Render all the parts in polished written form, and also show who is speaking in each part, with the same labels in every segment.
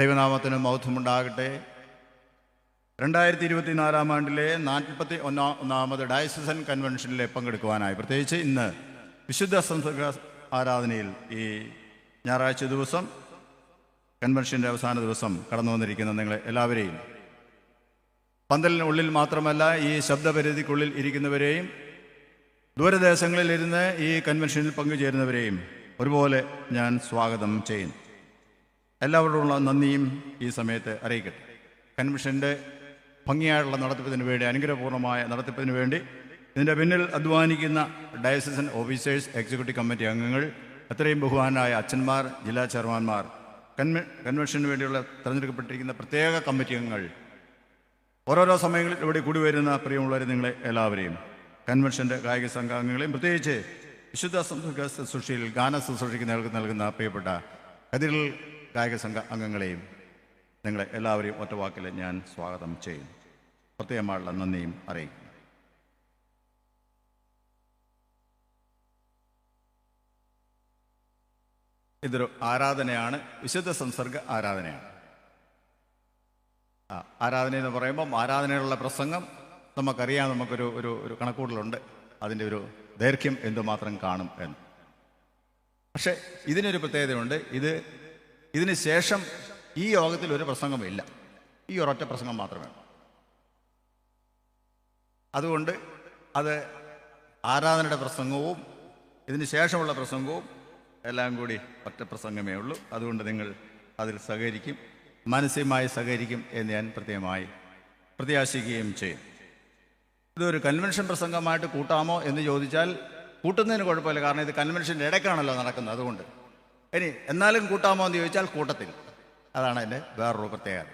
Speaker 1: ദൈവനാമത്തിന് മഹത്വമുണ്ടാകട്ടെ. 2024 ആണ്ടിലെ 41ാമത് ഡയസിസൻ കൺവെൻഷനിൽ പങ്കെടുക്കുവാനായി, പ്രത്യേകിച്ച് ഇന്ന് വിശുദ്ധ സംസർഗ ആരാധനയിൽ ഈ ഞായറാഴ്ച ദിവസം, കൺവെൻഷൻ്റെ അവസാന ദിവസം കടന്നു വന്നിരിക്കുന്ന നിങ്ങളെ എല്ലാവരെയും, പന്തലിനുള്ളിൽ മാത്രമല്ല ഈ ശബ്ദപരിധിക്കുള്ളിൽ ഇരിക്കുന്നവരെയും ദൂരദേശങ്ങളിലിരുന്ന് ഈ കൺവെൻഷനിൽ പങ്കുചേരുന്നവരെയും ഒരുപോലെ ഞാൻ സ്വാഗതം ചെയ്യുന്നു. എല്ലാവരോടുള്ള നന്ദിയും ഈ സമയത്ത് അറിയിക്കട്ടെ. കൺവെൻഷൻ്റെ ഭംഗിയായിട്ടുള്ള നടത്തിപ്പിന് വേണ്ടി, അനുഗ്രഹപൂർണ്ണമായ നടത്തിപ്പിന് വേണ്ടി ഇതിൻ്റെ പിന്നിൽ അധ്വാനിക്കുന്ന ഡയസിസൻ ഓഫീസേഴ്സ്, എക്സിക്യൂട്ടീവ് കമ്മിറ്റി അംഗങ്ങൾ, എത്രയും ബഹുമാനായ അച്ഛന്മാർ, ജില്ലാ ചെയർമാൻമാർ, കൺവെൻഷന് വേണ്ടിയുള്ള തിരഞ്ഞെടുക്കപ്പെട്ടിരിക്കുന്ന പ്രത്യേക കമ്മിറ്റി അംഗങ്ങൾ, ഓരോരോ സമയങ്ങളിൽ ഇവിടെ കൂടി വരുന്ന പ്രിയമുള്ളവരെ, നിങ്ങളെ എല്ലാവരെയും, കൺവെൻഷൻ്റെ കായിക സംഘാംഗങ്ങളെയും, പ്രത്യേകിച്ച് വിശുദ്ധ സംസർഗ ശുശ്രൂഷയിൽ ഗാന ശുശ്രൂഷയ്ക്ക് നൽകുന്ന പ്രിയപ്പെട്ട കതിരൽ ഗായക സംഘ അംഗങ്ങളെയും നിങ്ങളെ എല്ലാവരെയും ഒറ്റ വാക്കിൽ ഞാൻ സ്വാഗതം ചെയ്യുന്നു. പ്രത്യേകമായുള്ള നന്ദിയും അറിയിക്കുന്നു. ഇതൊരു ആരാധനയാണ്, വിശുദ്ധ സംസർഗ ആരാധനയാണ്. ആരാധന എന്ന് പറയുമ്പം ആരാധനയിലുള്ള പ്രസംഗം നമുക്കറിയാം, നമുക്കൊരു ഒരു കണക്കൂടലുണ്ട്, അതിൻ്റെ ഒരു ദൈർഘ്യം എന്തുമാത്രം കാണും എന്ന്. പക്ഷേ ഇതിനൊരു പ്രത്യേകതയുണ്ട്. ഇതിന് ശേഷം ഈ യോഗത്തിൽ ഒരു പ്രസംഗമില്ല, ഈ ഒരൊറ്റ പ്രസംഗം മാത്രമേ. അതുകൊണ്ട് അത് ആരാധനയുടെ പ്രസംഗവും ഇതിന് ശേഷമുള്ള പ്രസംഗവും എല്ലാം കൂടി ഒറ്റ പ്രസംഗമേ ഉള്ളൂ. അതുകൊണ്ട് നിങ്ങൾ അതിൽ സഹകരിക്കും, മാനസികമായി സഹകരിക്കും എന്ന് ഞാൻ പ്രത്യേകമായി പ്രത്യാശിക്കുകയും ചെയ്യും. ഇതൊരു കൺവെൻഷൻ പ്രസംഗമായിട്ട് കൂട്ടാമോ എന്ന് ചോദിച്ചാൽ കൂട്ടുന്നതിന് കുഴപ്പമില്ല, കാരണം ഇത് കൺവെൻഷൻ്റെ ഇടയ്ക്കാണല്ലോ നടക്കുന്നത്. അതുകൊണ്ട് ഇനി എന്നാലും കൂട്ടാമോ എന്ന് ചോദിച്ചാൽ കൂട്ടത്തിൽ. അതാണ് അതിൻ്റെ വേറൊരു പ്രത്യേകത.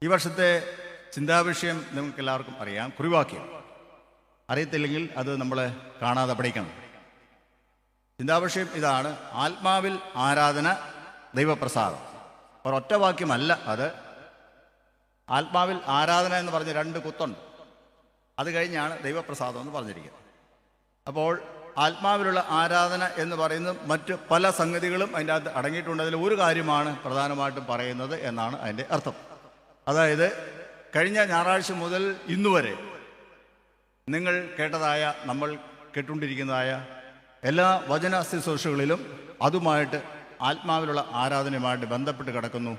Speaker 1: ഈ വർഷത്തെ ചിന്താവിഷയം നിങ്ങൾക്ക് എല്ലാവർക്കും അറിയാം, കുറിവാക്യം. അറിയത്തില്ലെങ്കിൽ അത് നമ്മൾ കാണാതെ പഠിക്കണം. ചിന്താവിഷയം ഇതാണ്: ആത്മാവിൽ ആരാധന, ദൈവപ്രസാദം. ഒരൊറ്റ വാക്യമല്ല അത്. ആത്മാവിൽ ആരാധന എന്ന് പറഞ്ഞ് 2 കുത്തുണ്ട്. അത് കഴിഞ്ഞാണ് ദൈവപ്രസാദം എന്ന് പറഞ്ഞിരിക്കുന്നത്. അപ്പോൾ ആത്മാവിലുള്ള ആരാധന എന്ന് പറയുന്നത് മറ്റ് പല സംഗതികളും അതിൻ്റെ അകത്ത് അടങ്ങിയിട്ടുണ്ട്. അതിൽ ഒരു കാര്യമാണ് പ്രധാനമായിട്ടും പറയുന്നത് എന്നാണ് അതിൻ്റെ അർത്ഥം. അതായത് കഴിഞ്ഞ ഞായറാഴ്ച മുതൽ ഇന്നുവരെ നിങ്ങൾ കേട്ടതായ, നമ്മൾ കേട്ടുകൊണ്ടിരിക്കുന്നതായ എല്ലാ വചന ശുശ്രൂഷകളിലും അതുമായിട്ട്, ആത്മാവിലുള്ള ആരാധനയുമായിട്ട് ബന്ധപ്പെട്ട് കിടക്കുന്നു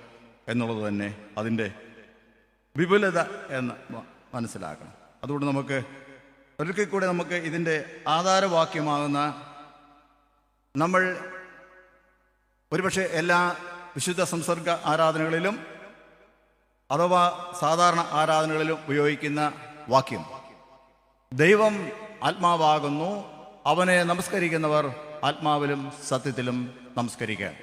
Speaker 1: എന്നുള്ളത് തന്നെ അതിൻ്റെ വിപുലത എന്ന് മനസ്സിലാക്കണം. അതുകൊണ്ട് നമുക്ക് ഒരിക്കൽ കൂടെ നമുക്ക് ഇതിൻ്റെ ആധാരവാക്യമാകുന്ന, നമ്മൾ ഒരുപക്ഷെ എല്ലാ വിശുദ്ധ സംസർഗ ആരാധനകളിലും അഥവാ സാധാരണ ആരാധനകളിലും ഉപയോഗിക്കുന്ന വാക്യം, ദൈവം ആത്മാവാകുന്നു, അവനെ നമസ്കരിക്കുന്നവർ ആത്മാവിലും സത്യത്തിലും നമസ്കരിക്കുക.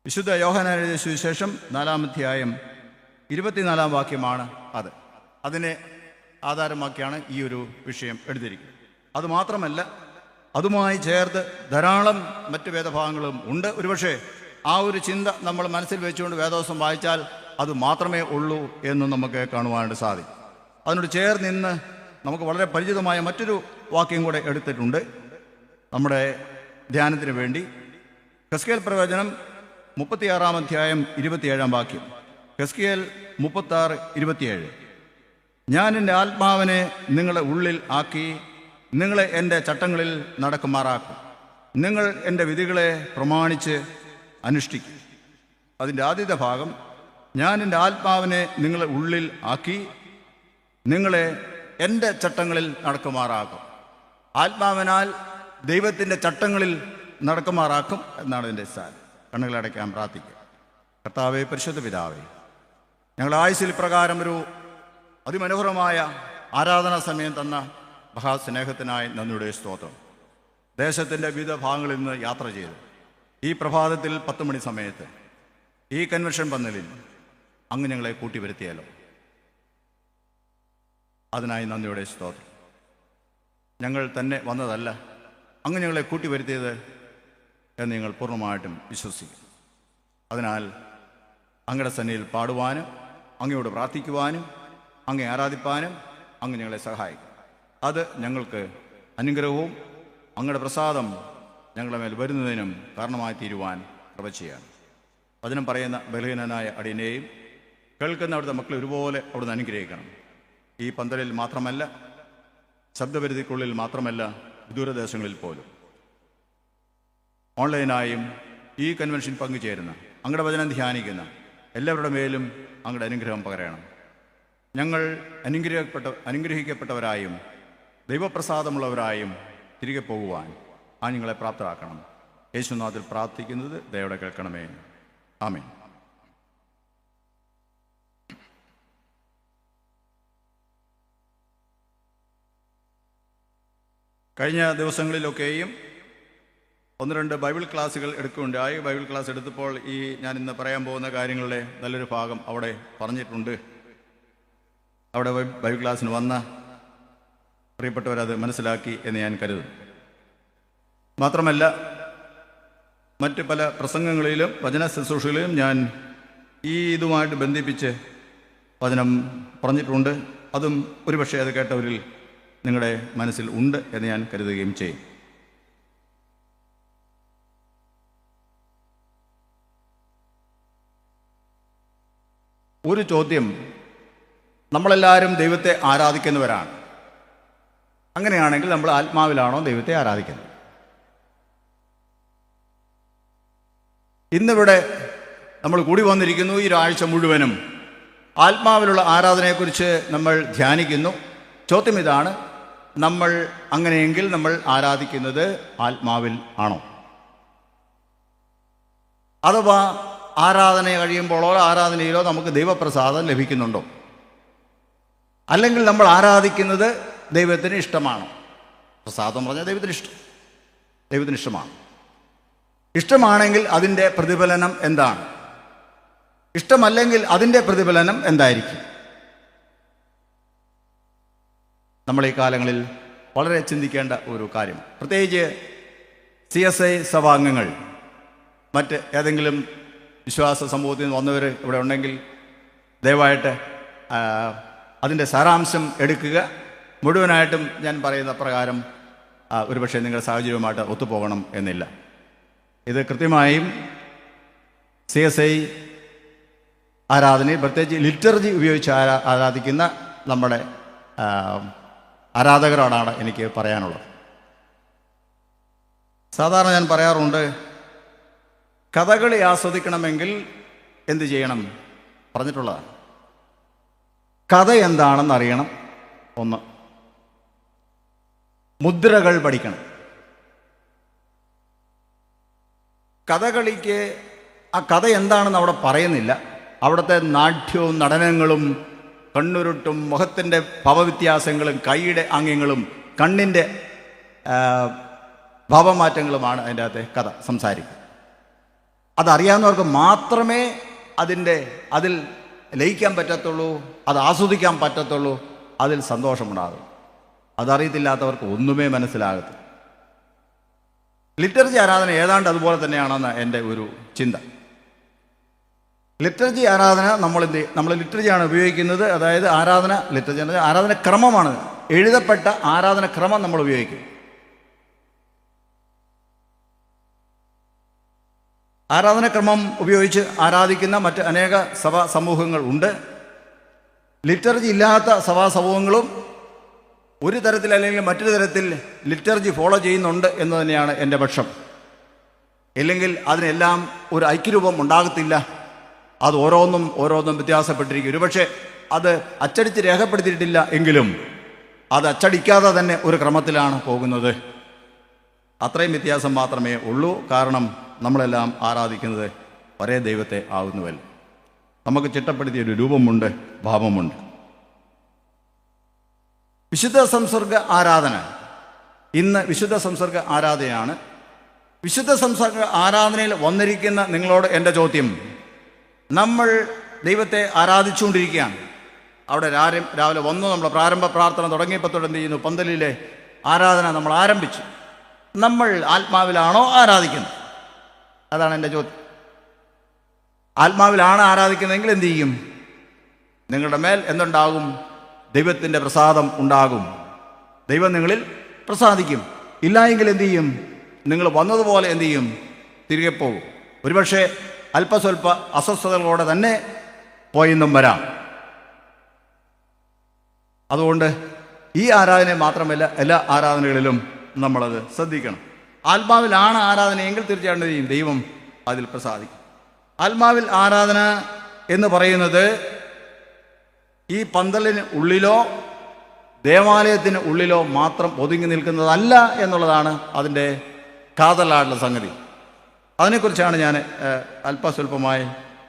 Speaker 1: വിശുദ്ധ യോഹന്നാൻ എഴുതിയ സുവിശേഷം 4-ാം അധ്യായം 24-ാം വാക്യമാണ് അത്. അതിനെ ആധാരമാക്കിയാണ് ഈ ഒരു വിഷയം എടുത്തിരിക്കുന്നത്. അതുമാത്രമല്ല, അതുമായി ചേർത്ത് ധാരാളം മറ്റ് വേദഭാഗങ്ങളും ഉണ്ട്. ഒരുപക്ഷെ ആ ഒരു ചിന്ത നമ്മൾ മനസ്സിൽ വെച്ചുകൊണ്ട് വേദോസം വായിച്ചാൽ അത് മാത്രമേ ഉള്ളൂ എന്ന് നമുക്ക് കാണുവാനായിട്ട് സാധിക്കും. അതിനോട് ചേർന്ന് ഇന്ന് നമുക്ക് വളരെ പരിചിതമായ മറ്റൊരു വാക്യം കൂടെ എടുത്തിട്ടുണ്ട് നമ്മുടെ ധ്യാനത്തിന് വേണ്ടി. ഹെസ്കേൽ പ്രവചനം 36-ാം അധ്യായം 27-ാം വാക്യം. ഹെസ്കേൽ 36:27. ഞാൻ എൻ്റെ ആത്മാവിനെ നിങ്ങളുടെ ഉള്ളിൽ ആക്കി നിങ്ങളെ എൻ്റെ ചട്ടങ്ങളിൽ നടക്കുമാറാക്കും, നിങ്ങൾ എൻ്റെ വിധികളെ പ്രമാണിച്ച് അനുഷ്ഠിക്കും. അതിൻ്റെ ആദ്യത്തെ ഭാഗം, ഞാൻ എൻ്റെ ആത്മാവിനെ നിങ്ങളുടെ ഉള്ളിൽ ആക്കി നിങ്ങളെ എൻ്റെ ചട്ടങ്ങളിൽ നടക്കുമാറാക്കും. ആത്മാവിനാൽ ദൈവത്തിൻ്റെ ചട്ടങ്ങളിൽ നടക്കുമാറാക്കും എന്നാണ് ഇതിൻ്റെ സാരം. കണ്ണുകളടയ്ക്കാൻ പ്രാർത്ഥിക്കുക. കർത്താവേ, പരിശുദ്ധ പിതാവേ, ഞങ്ങളുടെ ആയുസ്സിൽ പ്രകാരം ഒരു അതിമനോഹരമായ ആരാധനാ സമയം തന്ന മഹാസ്നേഹത്തിനായി നന്ദിയുടെ സ്തോത്രം. ദേശത്തിൻ്റെ വിവിധ ഭാഗങ്ങളിൽ നിന്ന് യാത്ര ചെയ്ത് ഈ പ്രഭാതത്തിൽ 10 മണി സമയത്ത് ഈ കൺവെൻഷൻ പന്തലിൽ അങ്ങ് ഞങ്ങളെ കൂട്ടിവരുത്തിയാലോ, അതിനായി നന്ദിയുടെ സ്തോത്രം. ഞങ്ങൾ തന്നെ വന്നതല്ല, അങ്ങ് ഞങ്ങളെ കൂട്ടിവരുത്തിയത് എന്ന് നിങ്ങൾ പൂർണ്ണമായിട്ടും വിശ്വസിക്കും. അതിനാൽ അങ്ങയുടെ സന്നിധിയിൽ പാടുവാനും അങ്ങയോട് പ്രാർത്ഥിക്കുവാനും അങ്ങേ ആരാധിപ്പാനും അങ്ങ് ഞങ്ങളെ സഹായിക്കും. അത് ഞങ്ങൾക്ക് അനുഗ്രഹവും അങ്ങയുടെ പ്രസാദം ഞങ്ങളുടെ മേൽ വരുന്നതിനും കാരണമായി തീരുവാൻ കൃപ ചെയ്യാൻ വചനം പറയുന്ന ബലഹീനനായ അടിയനെയും കേൾക്കുന്ന അവിടുത്തെ മക്കളെ ഒരുപോലെ അവിടുന്ന് അനുഗ്രഹിക്കണം. ഈ പന്തലിൽ മാത്രമല്ല, ശബ്ദപരിധിക്കുള്ളിൽ മാത്രമല്ല, ദൂരദേശങ്ങളിൽ പോലും ഓൺലൈനായും ഈ കൺവെൻഷൻ പങ്കുചേരുന്ന, അങ്ങയുടെ വചനം ധ്യാനിക്കുന്ന എല്ലാവരുടെ മേലും അങ്ങയുടെ അനുഗ്രഹം പകരണം. ഞങ്ങൾ അനുഗ്രഹിക്കപ്പെട്ടവരായും ദൈവപ്രസാദമുള്ളവരായും തിരികെ പോകുവാൻ ഞങ്ങളെ പ്രാപ്തരാക്കണം. യേശുനാഥിൽ പ്രാർത്ഥിക്കുന്നത് ദയയോടെ കേൾക്കണമേ. ആമേൻ. കഴിഞ്ഞ ദിവസങ്ങളിലൊക്കെയും 1-2 ബൈബിൾ ക്ലാസ്സുകൾ എടുക്കുകയുണ്ടായി. ബൈബിൾ ക്ലാസ് എടുത്തപ്പോൾ ഞാൻ ഇന്ന് പറയാൻ പോകുന്ന കാര്യങ്ങളുടെ നല്ലൊരു ഭാഗം അവിടെ പറഞ്ഞിട്ടുണ്ട്. അവിടെ ബൈബിൾ ക്ലാസ്സിന് വന്ന പ്രിയപ്പെട്ടവരത് മനസ്സിലാക്കി എന്ന് ഞാൻ കരുതുന്നു. മാത്രമല്ല, മറ്റ് പല പ്രസംഗങ്ങളിലും വചന ശുശ്രൂഷകളിലും ഞാൻ ഇതുമായിട്ട് ബന്ധിപ്പിച്ച് വചനം പറഞ്ഞിട്ടുണ്ട്. അതും ഒരുപക്ഷെ അത് കേട്ടവരിൽ നിങ്ങളുടെ മനസ്സിൽ ഉണ്ട് എന്ന് ഞാൻ കരുതുകയും ചെയ്യും. ഒരു ചോദ്യം, നമ്മളെല്ലാവരും ദൈവത്തെ ആരാധിക്കുന്നവരാണ്. അങ്ങനെയാണെങ്കിൽ നമ്മൾ ആത്മാവിലാണോ ദൈവത്തെ ആരാധിക്കുന്നത്? ഇന്നിവിടെ നമ്മൾ കൂടി വന്നിരിക്കുന്നു. ഈ ഒരാഴ്ച മുഴുവനും ആത്മാവിലുള്ള ആരാധനയെക്കുറിച്ച് നമ്മൾ ധ്യാനിക്കുന്നു. ചോദ്യം ഇതാണ്, നമ്മൾ അങ്ങനെയെങ്കിൽ നമ്മൾ ആരാധിക്കുന്നത് ആത്മാവിൽ ആണോ? അഥവാ ആരാധന കഴിയുമ്പോഴോ ആരാധനയിലോ നമുക്ക് ദൈവപ്രസാദം ലഭിക്കുന്നുണ്ടോ? അല്ലെങ്കിൽ നമ്മൾ ആരാധിക്കുന്നത് ദൈവത്തിന് ഇഷ്ടമാണോ? പ്രസാദം പറഞ്ഞാൽ ദൈവത്തിന് ഇഷ്ടമാണ്. ഇഷ്ടമാണെങ്കിൽ അതിൻ്റെ പ്രതിഫലനം എന്താണ്? ഇഷ്ടമല്ലെങ്കിൽ അതിൻ്റെ പ്രതിഫലനം എന്തായിരിക്കും? നമ്മൾ ഈ കാലങ്ങളിൽ വളരെ ചിന്തിക്കേണ്ട ഒരു കാര്യം. പ്രത്യേകിച്ച് CSI സഭാംഗങ്ങൾ, മറ്റ് ഏതെങ്കിലും വിശ്വാസ സമൂഹത്തിൽ നിന്ന് വന്നവർ ഇവിടെ ഉണ്ടെങ്കിൽ ദയവായിട്ട് അതിൻ്റെ സാരാംശം എടുക്കുക. മുഴുവനായിട്ടും ഞാൻ പറയുന്ന പ്രകാരം ഒരുപക്ഷെ നിങ്ങളുടെ സാഹചര്യവുമായിട്ട് ഒത്തുപോകണം എന്നില്ല. ഇത് കൃത്യമായും CSI ആരാധനയിൽ, പ്രത്യേകിച്ച് ലിറ്റർജി ഉപയോഗിച്ച് ആരാധിക്കുന്ന നമ്മുടെ ആരാധകരോടാണ് എനിക്ക് പറയാനുള്ളത്. സാധാരണ ഞാൻ പറയാറുണ്ട്, കഥകളി ആസ്വദിക്കണമെങ്കിൽ എന്ത് ചെയ്യണം? പറഞ്ഞിട്ടുള്ളതാണ്. കഥ എന്താണെന്ന് അറിയണം. 1, മുദ്രകൾ പഠിക്കണം. കഥകളിക്ക് ആ കഥ എന്താണെന്ന് അവിടെ പറയുന്നില്ല. അവിടുത്തെ നാട്യവും നടനങ്ങളും കണ്ണുരുട്ടും മുഖത്തിൻ്റെ ഭാവവ്യത്യാസങ്ങളും കൈയുടെ ആംഗ്യങ്ങളും കണ്ണിൻ്റെ ഭാവമാറ്റങ്ങളുമാണ് അതിൻ്റെ അകത്തെ കഥ സംസാരിക്കുക. അതറിയാവുന്നവർക്ക് മാത്രമേ അതിൽ ലയിക്കാൻ പറ്റത്തുള്ളൂ, അത് ആസ്വദിക്കാൻ പറ്റത്തുള്ളൂ, അതിൽ സന്തോഷമുണ്ടാകും. അതറിയത്തില്ലാത്തവർക്ക് ഒന്നുമേ മനസ്സിലാകത്തില്ല. ലിറ്റർജി ആരാധന ഏതാണ്ട് അതുപോലെ തന്നെയാണെന്ന് എൻ്റെ ഒരു ചിന്ത. ലിറ്റർജി ആരാധന നമ്മൾ ലിറ്റർജിയാണ് ഉപയോഗിക്കുന്നത്. അതായത് ലിറ്റർജി ആരാധന ക്രമമാണ്, എഴുതപ്പെട്ട ആരാധന ക്രമം നമ്മൾ ഉപയോഗിക്കും. ആരാധനക്രമം ഉപയോഗിച്ച് ആരാധിക്കുന്ന മറ്റ് അനേക സഭാ സമൂഹങ്ങൾ ഉണ്ട്. ലിറ്റർജി ഇല്ലാത്ത സഭാ സമൂഹങ്ങളും ഒരു തരത്തിൽ അല്ലെങ്കിൽ മറ്റൊരു തരത്തിൽ ലിറ്റർജി ഫോളോ ചെയ്യുന്നുണ്ട് എന്ന് തന്നെയാണ് എൻ്റെ പക്ഷം. ഇല്ലെങ്കിൽ അതിനെല്ലാം ഒരു ഐക്യരൂപം ഉണ്ടാകത്തില്ല. അത് ഓരോന്നും വ്യത്യാസപ്പെട്ടിരിക്കും. ഒരുപക്ഷെ അത് അച്ചടിച്ച് രേഖപ്പെടുത്തിയിട്ടില്ല എങ്കിലും അത് അച്ചടിക്കാതെ തന്നെ ഒരു ക്രമത്തിലാണ് പോകുന്നത്. അത്രയും വ്യത്യാസം മാത്രമേ ഉള്ളൂ. കാരണം നമ്മളെല്ലാം ആരാധിക്കുന്നത് ഒരേ ദൈവത്തെ ആകുന്നുവല്ല. നമുക്ക് ചിട്ടപ്പെടുത്തിയൊരു രൂപമുണ്ട്, ഭാവമുണ്ട്. വിശുദ്ധ സംസർഗ ആരാധന, ഇന്ന് വിശുദ്ധ സംസർഗ ആരാധനയാണ്. വിശുദ്ധ സംസർഗ ആരാധനയിൽ വന്നിരിക്കുന്ന നിങ്ങളോട് എൻ്റെ ചോദ്യം, നമ്മൾ ദൈവത്തെ ആരാധിച്ചുകൊണ്ടിരിക്കുകയാണ്. അവിടെ രാവിലെ വന്നു, നമ്മൾ പ്രാരംഭ പ്രാർത്ഥന തുടങ്ങിയപ്പോൾ എന്ത് ചെയ്യുന്നു? പന്തലിലെ ആരാധന നമ്മൾ ആരംഭിച്ചു. നമ്മൾ ആത്മാവിലാണോ ആരാധിക്കുന്നത്? അതാണ് എൻ്റെ ചോദ്യം. ആത്മാവിലാണ് ആരാധിക്കുന്നതെങ്കിൽ എന്തു ചെയ്യും? നിങ്ങളുടെ മേൽ എന്തുണ്ടാകും? ദൈവത്തിൻ്റെ പ്രസാദം ഉണ്ടാകും. ദൈവം നിങ്ങളിൽ പ്രസാദിക്കും. ഇല്ല എങ്കിൽ എന്തു ചെയ്യും? നിങ്ങൾ വന്നതുപോലെ എന്തു ചെയ്യും? തിരികെ പോകും. ഒരുപക്ഷെ അല്പസ്വല്പ അസ്വസ്ഥതകളോടെ തന്നെ പോയെന്നും വരാം. അതുകൊണ്ട് ഈ ആരാധന മാത്രമല്ല, എല്ലാ ആരാധനകളിലും നമ്മളത് ശ്രദ്ധിക്കണം. ആത്മാവിലാണ് ആരാധനയെങ്കിൽ തീർച്ചയായിട്ടും ദൈവം അതിൽ പ്രസാദിക്കും. ആത്മാവിൽ ആരാധന എന്ന് പറയുന്നത് ഈ പന്തലിന് ഉള്ളിലോ ദേവാലയത്തിന് ഉള്ളിലോ മാത്രം ഒതുങ്ങി നിൽക്കുന്നതല്ല എന്നുള്ളതാണ് അതിൻ്റെ കാതലായിട്ടുള്ള സംഗതി. അതിനെക്കുറിച്ചാണ് ഞാൻ അല്പസ്വല്പമായി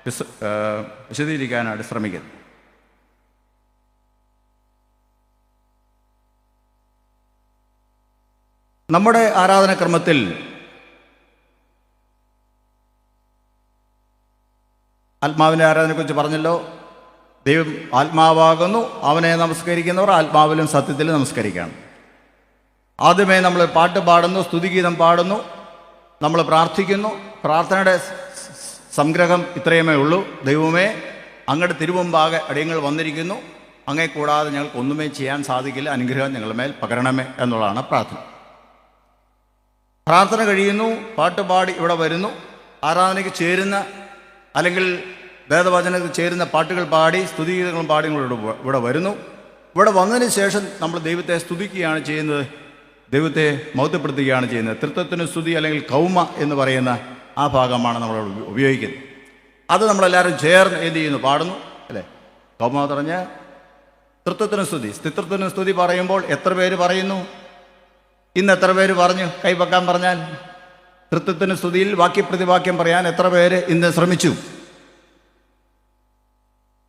Speaker 1: വിശദീകരിക്കാനായിട്ട് ശ്രമിക്കുന്നത്. നമ്മുടെ ആരാധനാക്രമത്തിൽ ആത്മാവിൻ്റെ ആരാധനയെക്കുറിച്ച് പറഞ്ഞല്ലോ. ദൈവം ആത്മാവാകുന്നു, അവനെ നമസ്കരിക്കുന്നവർ ആത്മാവിലും സത്യത്തിലും നമസ്കരിക്കണം. ആദ്യമേ നമ്മൾ പാട്ട് പാടുന്നു, സ്തുതിഗീതം പാടുന്നു, നമ്മൾ പ്രാർത്ഥിക്കുന്നു. പ്രാർത്ഥനയുടെ സംഗ്രഹം ഇത്രയുമേ ഉള്ളൂ. ദൈവമേ, അങ്ങയുടെ തിരുമുമ്പാകെ അടിയങ്ങൾ വന്നിരിക്കുന്നു, അങ്ങേ കൂടാതെ ഞങ്ങൾക്ക് ഒന്നുമേ ചെയ്യാൻ സാധിക്കില്ല, അനുഗ്രഹം ഞങ്ങളുടെ മേൽ പകരണമേ എന്നുള്ളതാണ് പ്രാർത്ഥന. പ്രാർത്ഥന കഴിയുന്നു, പാട്ടുപാടി ഇവിടെ വരുന്നു, ആരാധനയ്ക്ക് ചേരുന്ന അല്ലെങ്കിൽ വേദവചനത്തിൽ ചേരുന്ന പാട്ടുകൾ പാടി സ്തുതിഗീതങ്ങളും പാടി ഇവിടെ വരുന്നു. ഇവിടെ വന്നതിന് ശേഷം നമ്മൾ ദൈവത്തെ സ്തുതിക്കുകയാണ് ചെയ്യുന്നത്, ദൈവത്തെ മഹത്വപ്പെടുത്തുകയാണ് ചെയ്യുന്നത്. തൃത്വത്തിന് സ്തുതി അല്ലെങ്കിൽ കൗമ എന്ന് പറയുന്ന ആ ഭാഗമാണ് നമ്മൾ ഉപയോഗിക്കുന്നത്. അത് നമ്മളെല്ലാവരും ചേർന്ന് എന്ത് ചെയ്യുന്നു? പാടുന്നു, അല്ലേ? കൗമ എന്ന് പറഞ്ഞാൽ തൃത്വത്തിന് സ്തുതി. സ്തിത്വത്തിന് സ്തുതി പറയുമ്പോൾ എത്ര പേര് പറയുന്നു? ഇന്ന് എത്ര പേര് പറഞ്ഞു? കൈവക്കാൻ പറഞ്ഞാൽ തൃത്വത്തിന് സ്തുതിയിൽ വാക്യപ്രതിവാക്യം പറയാൻ എത്ര പേര് ഇന്ന് ശ്രമിച്ചു?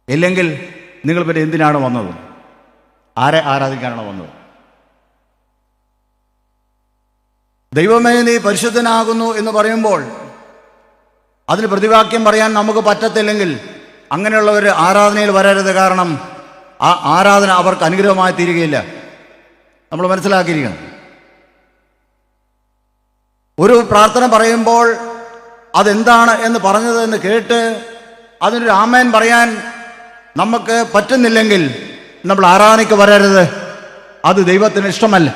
Speaker 1: ഇല്ലെങ്കിൽ നിങ്ങൾ പിന്നെ എന്തിനാണ് വന്നത്? ആരെ ആരാധിക്കാനാണ് വന്നത്? ദൈവമേ, നീ പരിശുദ്ധനാകുന്നു എന്ന് പറയുമ്പോൾ അതിന് പ്രതിവാക്യം പറയാൻ നമുക്ക് പറ്റത്തില്ലെങ്കിൽ അങ്ങനെയുള്ളവർ ആരാധനയിൽ വരരുത്. കാരണം ആ ആരാധന അവർക്ക് അനുഗ്രഹമായി തീരുകയില്ല. നമ്മൾ മനസ്സിലാക്കിയിരിക്കണം. ഒരു പ്രാർത്ഥന പറയുമ്പോൾ അതെന്താണ് എന്ന് പറഞ്ഞത് എന്ന് കേട്ട് അതിനൊരു ആമേൻ പറയാൻ നമുക്ക് പറ്റുന്നില്ലെങ്കിൽ നമ്മൾ ആരാധനയ്ക്ക് വരരുത്. അത് ദൈവത്തിന് ഇഷ്ടമല്ല.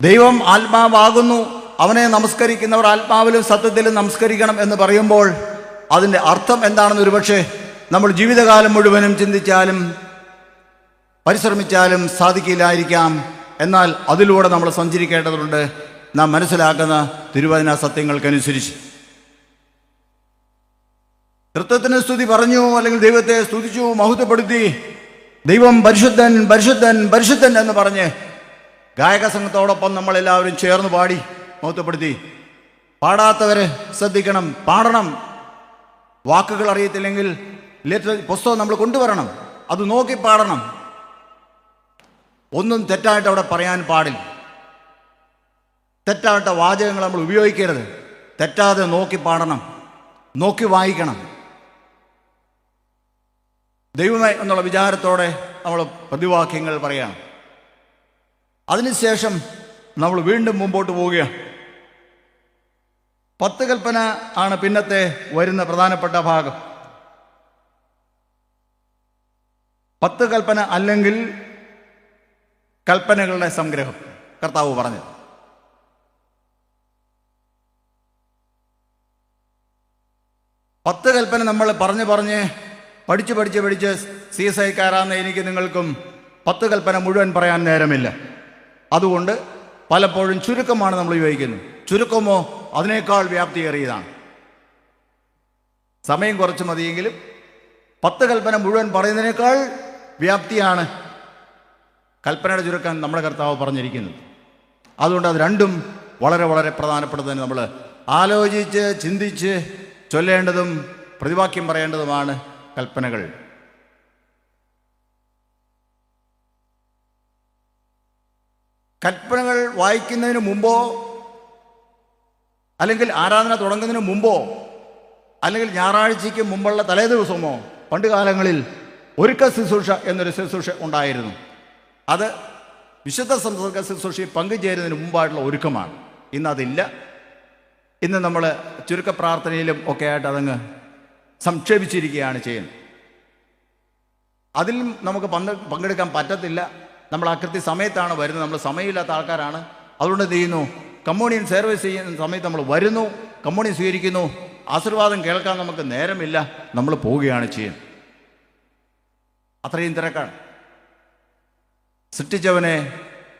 Speaker 1: ദൈവം ആത്മാവാകുന്നു, അവനെ നമസ്കരിക്കുന്നവർ ആത്മാവിലും സത്യത്തിലും നമസ്കരിക്കണം എന്ന് പറയുമ്പോൾ അതിൻ്റെ അർത്ഥം എന്താണെന്ന് ഒരുപക്ഷെ നമ്മൾ ജീവിതകാലം മുഴുവനും ചിന്തിച്ചാലും പരിശ്രമിച്ചാലും സാധിക്കില്ലായിരിക്കാം. എന്നാൽ അതിലൂടെ നമ്മൾ സഞ്ചരിക്കേണ്ടതുണ്ട്, നാം മനസ്സിലാക്കുന്ന തിരുവചന സത്യങ്ങൾക്കനുസരിച്ച്. തൃത്വത്തിന് സ്തുതി പറഞ്ഞു, അല്ലെങ്കിൽ ദൈവത്തെ സ്തുതിച്ചു, മഹത്വപ്പെടുത്തി, ദൈവം പരിശുദ്ധൻ പരിശുദ്ധൻ പരിശുദ്ധൻ എന്ന് പറഞ്ഞ് ഗായക സംഘത്തോടൊപ്പം നമ്മളെല്ലാവരും ചേർന്ന് പാടി മഹത്വപ്പെടുത്തി. പാടാത്തവർ ശ്രദ്ധിക്കണം, പാടണം. വാക്കുകൾ അറിയത്തില്ലെങ്കിൽ പുസ്തകം നമ്മൾ കൊണ്ടുവരണം, അത് നോക്കി പാടണം. ഒന്നും തെറ്റായിട്ട് അവിടെ പറയാൻ പാടില്ല. തെറ്റായിട്ട വാചകങ്ങൾ നമ്മൾ ഉപയോഗിക്കരുത്. തെറ്റാതെ നോക്കി പാടണം, നോക്കി വായിക്കണം. ദൈവമേ എന്നുള്ള വിചാരത്തോടെ നമ്മൾ പ്രതിവാക്യങ്ങൾ പറയണം. അതിനുശേഷം നമ്മൾ വീണ്ടും മുമ്പോട്ട് പോവുകയാണ്. 10 കൽപ്പന ആണ് പിന്നത്തെ വരുന്ന പ്രധാനപ്പെട്ട ഭാഗം. 10 കൽപ്പന അല്ലെങ്കിൽ കൽപ്പനകളുടെ സംഗ്രഹം കർത്താവ് പറഞ്ഞത്. പത്ത് കൽപ്പന നമ്മൾ പറഞ്ഞ് പഠിച്ച് CSIക്കാരാന്ന് എനിക്ക് നിങ്ങൾക്കും 10 കൽപ്പന മുഴുവൻ പറയാൻ നേരമില്ല. അതുകൊണ്ട് പലപ്പോഴും ചുരുക്കമാണ് നമ്മൾ ഉപയോഗിക്കുന്നത്. ചുരുക്കമോ അതിനേക്കാൾ വ്യാപ്തിയേറിയതാണ്. സമയം കുറച്ച് മതിയെങ്കിലും 10 കൽപ്പന മുഴുവൻ പറയുന്നതിനേക്കാൾ വ്യാപ്തിയാണ് കൽപ്പനയുടെ ചുരുക്കം നമ്മുടെ കർത്താവ് പറഞ്ഞിരിക്കുന്നത്. അതുകൊണ്ട് അത് രണ്ടും വളരെ വളരെ പ്രധാനപ്പെട്ടതിന് നമ്മൾ ആലോചിച്ച് ചിന്തിച്ച് ചൊല്ലേണ്ടതും പ്രതിവാക്യം പറയേണ്ടതുമാണ് കൽപ്പനകൾ. കൽപ്പനകൾ വായിക്കുന്നതിന് മുമ്പോ അല്ലെങ്കിൽ ആരാധന തുടങ്ങുന്നതിന് മുമ്പോ അല്ലെങ്കിൽ ഞായറാഴ്ചയ്ക്ക് മുമ്പുള്ള തലേ ദിവസമോ പണ്ട് കാലങ്ങളിൽ ഒരുക്ക ശുശ്രൂഷ എന്നൊരു ശുശ്രൂഷ ഉണ്ടായിരുന്നു. അത് വിശുദ്ധ സംസർഗ ശുശ്രൂഷയിൽ പങ്കുചേരുന്നതിന് മുമ്പായിട്ടുള്ള ഒരുക്കമാണ്. ഇന്നതില്ല. ഇന്ന് നമ്മൾ ചുരുക്ക പ്രാർത്ഥനയിലും ഒക്കെ ആയിട്ട് അതങ്ങ് സംക്ഷേപിച്ചിരിക്കുകയാണ് ചെയ്യുന്നത്. അതിൽ നമുക്ക് പങ്കെടുക്കാൻ പറ്റത്തില്ല. നമ്മൾ ആ കൃത്യസമയത്താണ് വരുന്നത്. നമ്മൾ സമയമില്ലാത്ത ആൾക്കാരാണ്. അതുകൊണ്ട് എന്ത് ചെയ്യുന്നു? കമ്മ്യൂണിയൻ സർവീസ് ചെയ്യുന്ന സമയത്ത് നമ്മൾ വരുന്നു, കമ്മ്യൂണിയൻ സ്വീകരിക്കുന്നു. ആശീർവാദം കേൾക്കാൻ നമുക്ക് നേരമില്ല, നമ്മൾ പോവുകയാണ് ചെയ്യുന്നത്. അത്രയും തിരക്കാണ്. സൃഷ്ടിച്ചവനെ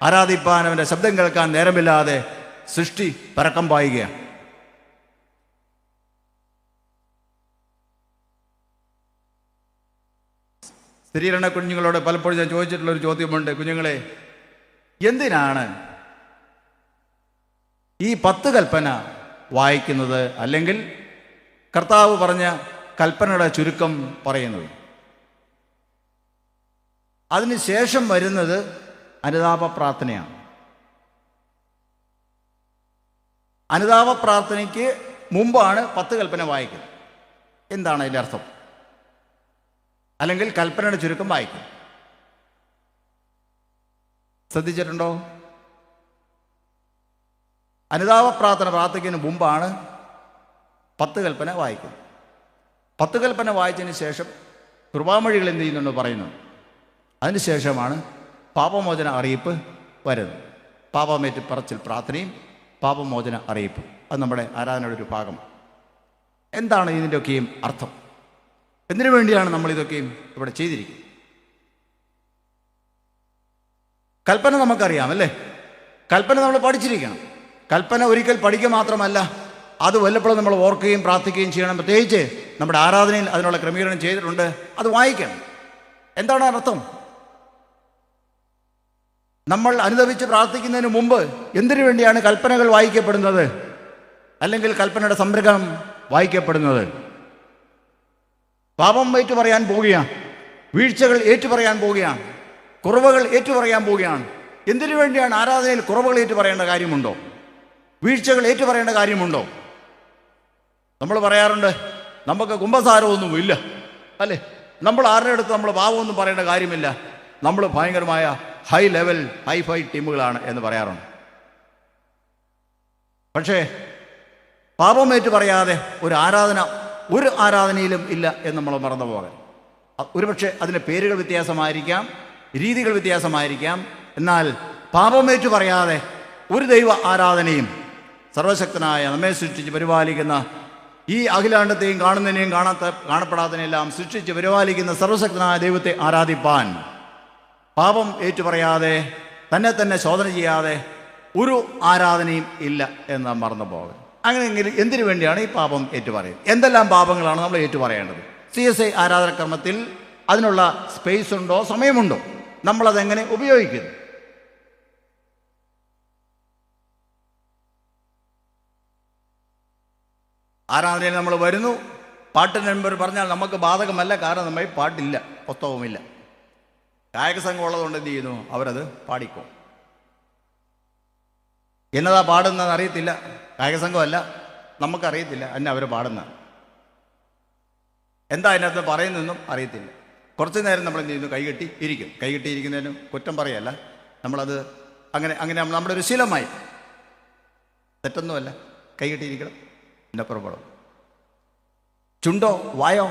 Speaker 1: ആരാധിപ്പാൻ, അവൻ്റെ ശബ്ദം കേൾക്കാൻ നേരമില്ലാതെ സൃഷ്ടി പരക്കം പായുകയാണ്. സ്ത്രീരണ കുഞ്ഞുങ്ങളോട് പലപ്പോഴും ഞാൻ ചോദിച്ചിട്ടുള്ളൊരു ചോദ്യമുണ്ട്. കുഞ്ഞുങ്ങളെ, എന്തിനാണ് ഈ 10 കൽപ്പന വായിക്കുന്നത്, അല്ലെങ്കിൽ കർത്താവ് പറഞ്ഞ കൽപ്പനയുടെ ചുരുക്കം പറയുന്നത്? അതിനുശേഷം വരുന്നത് അനുതാപ പ്രാർത്ഥനയാണ്. അനുതാപ പ്രാർത്ഥനയ്ക്ക് മുമ്പാണ് 10 കൽപ്പന വായിക്കുന്നത്. എന്താണ് അതിൻ്റെ അർത്ഥം? അല്ലെങ്കിൽ കൽപ്പനയുടെ ചുരുക്കം വായിക്കും. ശ്രദ്ധിച്ചിട്ടുണ്ടോ? അനുതാപ പ്രാർത്ഥന പ്രാർത്ഥിക്കുന്നതിന് മുമ്പാണ് 10 കൽപ്പന വായിക്കുന്നത്. 10 കൽപ്പന വായിച്ചതിന് ശേഷം കൃപാമൊഴികൾ എന്ത് ചെയ്യുന്നുണ്ട് പറയുന്നു. അതിനുശേഷമാണ് പാപമോചന അറിയിപ്പ് വരുന്നത്. പാപമേറ്റ് പറച്ചിൽ പ്രാർത്ഥനയും പാപമോചന അറിയിപ്പ്, അത് നമ്മുടെ ആരാധനയുടെ ഒരു ഭാഗം. എന്താണ് ഇതിൻ്റെയൊക്കെയും അർത്ഥം? എന്തിനു വേണ്ടിയാണ് നമ്മളിതൊക്കെയും ഇവിടെ ചെയ്തിരിക്കുന്നത്? കൽപ്പന നമുക്കറിയാം അല്ലേ? കൽപ്പന നമ്മൾ പഠിച്ചിരിക്കണം. കൽപ്പന ഒരിക്കൽ പഠിക്കുക മാത്രമല്ല, അത് വല്ലപ്പോഴും നമ്മൾ ഓർക്കുകയും പ്രാർത്ഥിക്കുകയും ചെയ്യണം. പ്രത്യേകിച്ച് നമ്മുടെ ആരാധനയിൽ അതിനുള്ള ക്രമീകരണം ചെയ്തിട്ടുണ്ട്, അത് വായിക്കണം. എന്താണ് അർത്ഥം? നമ്മൾ അനുദപിച്ച് പ്രാർത്ഥിക്കുന്നതിന് മുമ്പ് എന്തിനു വേണ്ടിയാണ് കൽപ്പനകൾ വായിക്കപ്പെടുന്നത്, അല്ലെങ്കിൽ കൽപ്പനയുടെ സംഗ്രഹം വായിക്കപ്പെടുന്നത്? പാപം ഏറ്റു പറയാൻ പോവുകയാണ്, വീഴ്ചകൾ ഏറ്റുപറയാൻ പോവുകയാണ്, കുറവുകൾ ഏറ്റുപറയാൻ പോവുകയാണ്. എന്തിനു വേണ്ടിയാണ് ആരാധനയിൽ കുറവുകൾ ഏറ്റുപറയേണ്ട കാര്യമുണ്ടോ? വീഴ്ചകൾ ഏറ്റുപറയേണ്ട കാര്യമുണ്ടോ? നമ്മൾ പറയാറുണ്ട്, നമുക്ക് കുമ്പസാരമൊന്നും ഇല്ല അല്ലേ, നമ്മൾ ആരുടെ അടുത്ത് നമ്മൾ പാപമൊന്നും പറയേണ്ട കാര്യമില്ല, നമ്മൾ ഭയങ്കരമായ ഹൈ ലെവൽ ഹൈഫൈ ടീമുകളാണ് എന്ന് പറയാറുണ്ട്. പക്ഷേ പാപമേറ്റ് പറയാതെ ഒരു ആരാധനയിലും ഇല്ല എന്ന് നമ്മൾ മറന്നു പോകാൻ. ഒരുപക്ഷെ അതിൻ്റെ പേരുകൾ വ്യത്യാസമായിരിക്കാം, രീതികൾ വ്യത്യാസമായിരിക്കാം. എന്നാൽ പാപമേറ്റ് പറയാതെ ഒരു ദൈവ ആരാധനയും സർവശക്തനായ നമ്മെ സൃഷ്ടിച്ച് പരിപാലിക്കുന്ന, ഈ അഖിലാണ്ടത്തെയും കാണുന്നതിനെയും കാണപ്പെടാത്തതിനെല്ലാം സൃഷ്ടിച്ച് പരിപാലിക്കുന്ന സർവശക്തനായ ദൈവത്തെ ആരാധിപ്പാൻ പാപം ഏറ്റുപറയാതെ, തന്നെ ശോധന ചെയ്യാതെ ഒരു ആരാധനയും ഇല്ല എന്ന് മറന്നു പോകാൻ. അങ്ങനെയെങ്കിൽ എന്തിനു വേണ്ടിയാണ് ഈ പാപം ഏറ്റുപറയുന്നത്? എന്തെല്ലാം പാപങ്ങളാണ് നമ്മൾ ഏറ്റുപറയേണ്ടത്? CSI ആരാധനക്രമത്തിൽ അതിനുള്ള സ്പേസ് ഉണ്ടോ, സമയമുണ്ടോ? നമ്മളതെങ്ങനെ ഉപയോഗിക്കുന്നു? ആരാധനയിൽ നമ്മൾ വരുന്നു, പാട്ട് നമ്പർ പറഞ്ഞാൽ നമുക്ക് ബാധകമല്ല, കാരണം നമ്മൾ പാട്ടില്ല, പുസ്തകവുമില്ല. ഗായക സംഘം ഉള്ളതുകൊണ്ട് എന്ത് ചെയ്യുന്നു, അവരത് പാടിക്കും. എന്നതാ പാടുന്നതെന്ന് അറിയത്തില്ല, ഗായക സംഘമല്ല, നമുക്കറിയത്തില്ല എന്നെ അവർ പാടുന്ന എന്താ അതിനകത്ത് പറയുന്നതെന്നും അറിയത്തില്ല. കുറച്ച് നേരം നമ്മൾ എന്ത് ചെയ്യുന്നു, കൈകെട്ടി ഇരിക്കും. കൈകെട്ടിയിരിക്കുന്നതിന് കുറ്റം പറയല്ല, നമ്മളത് അങ്ങനെ നമ്മുടെ ഒരു ശീലമായി. തെറ്റൊന്നുമല്ല, കൈകെട്ടിയിരിക്കണം, എൻ്റെ പുറപ്പെടും. ചുണ്ടോ വായോ?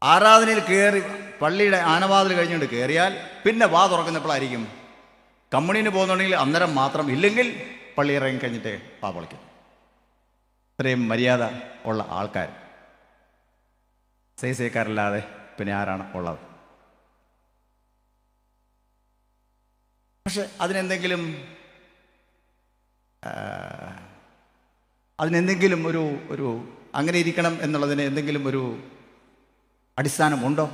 Speaker 1: ആരാധനയിൽ കയറി പള്ളിയുടെ ആനവാതിൽ കഴിഞ്ഞുകൊണ്ട് കയറിയാൽ പിന്നെ വാ തുറക്കുന്നപ്പോഴായിരിക്കും. കമ്മ്യൂണിന് പോകുന്നുണ്ടെങ്കിൽ അന്നേരം മാത്രം, ഇല്ലെങ്കിൽ പള്ളി ഇറങ്ങി കഴിഞ്ഞിട്ട് വാ പൊളിക്കും. ഇത്രയും മര്യാദ ഉള്ള ആൾക്കാർ CSIക്കാരല്ലാതെ പിന്നെ ആരാണ് ഉള്ളത്? പക്ഷെ അതിനെന്തെങ്കിലും ഒരു അങ്ങനെ ഇരിക്കണം എന്നുള്ളതിന് എന്തെങ്കിലും ഒരു അടിസ്ഥാനമുണ്ടോ?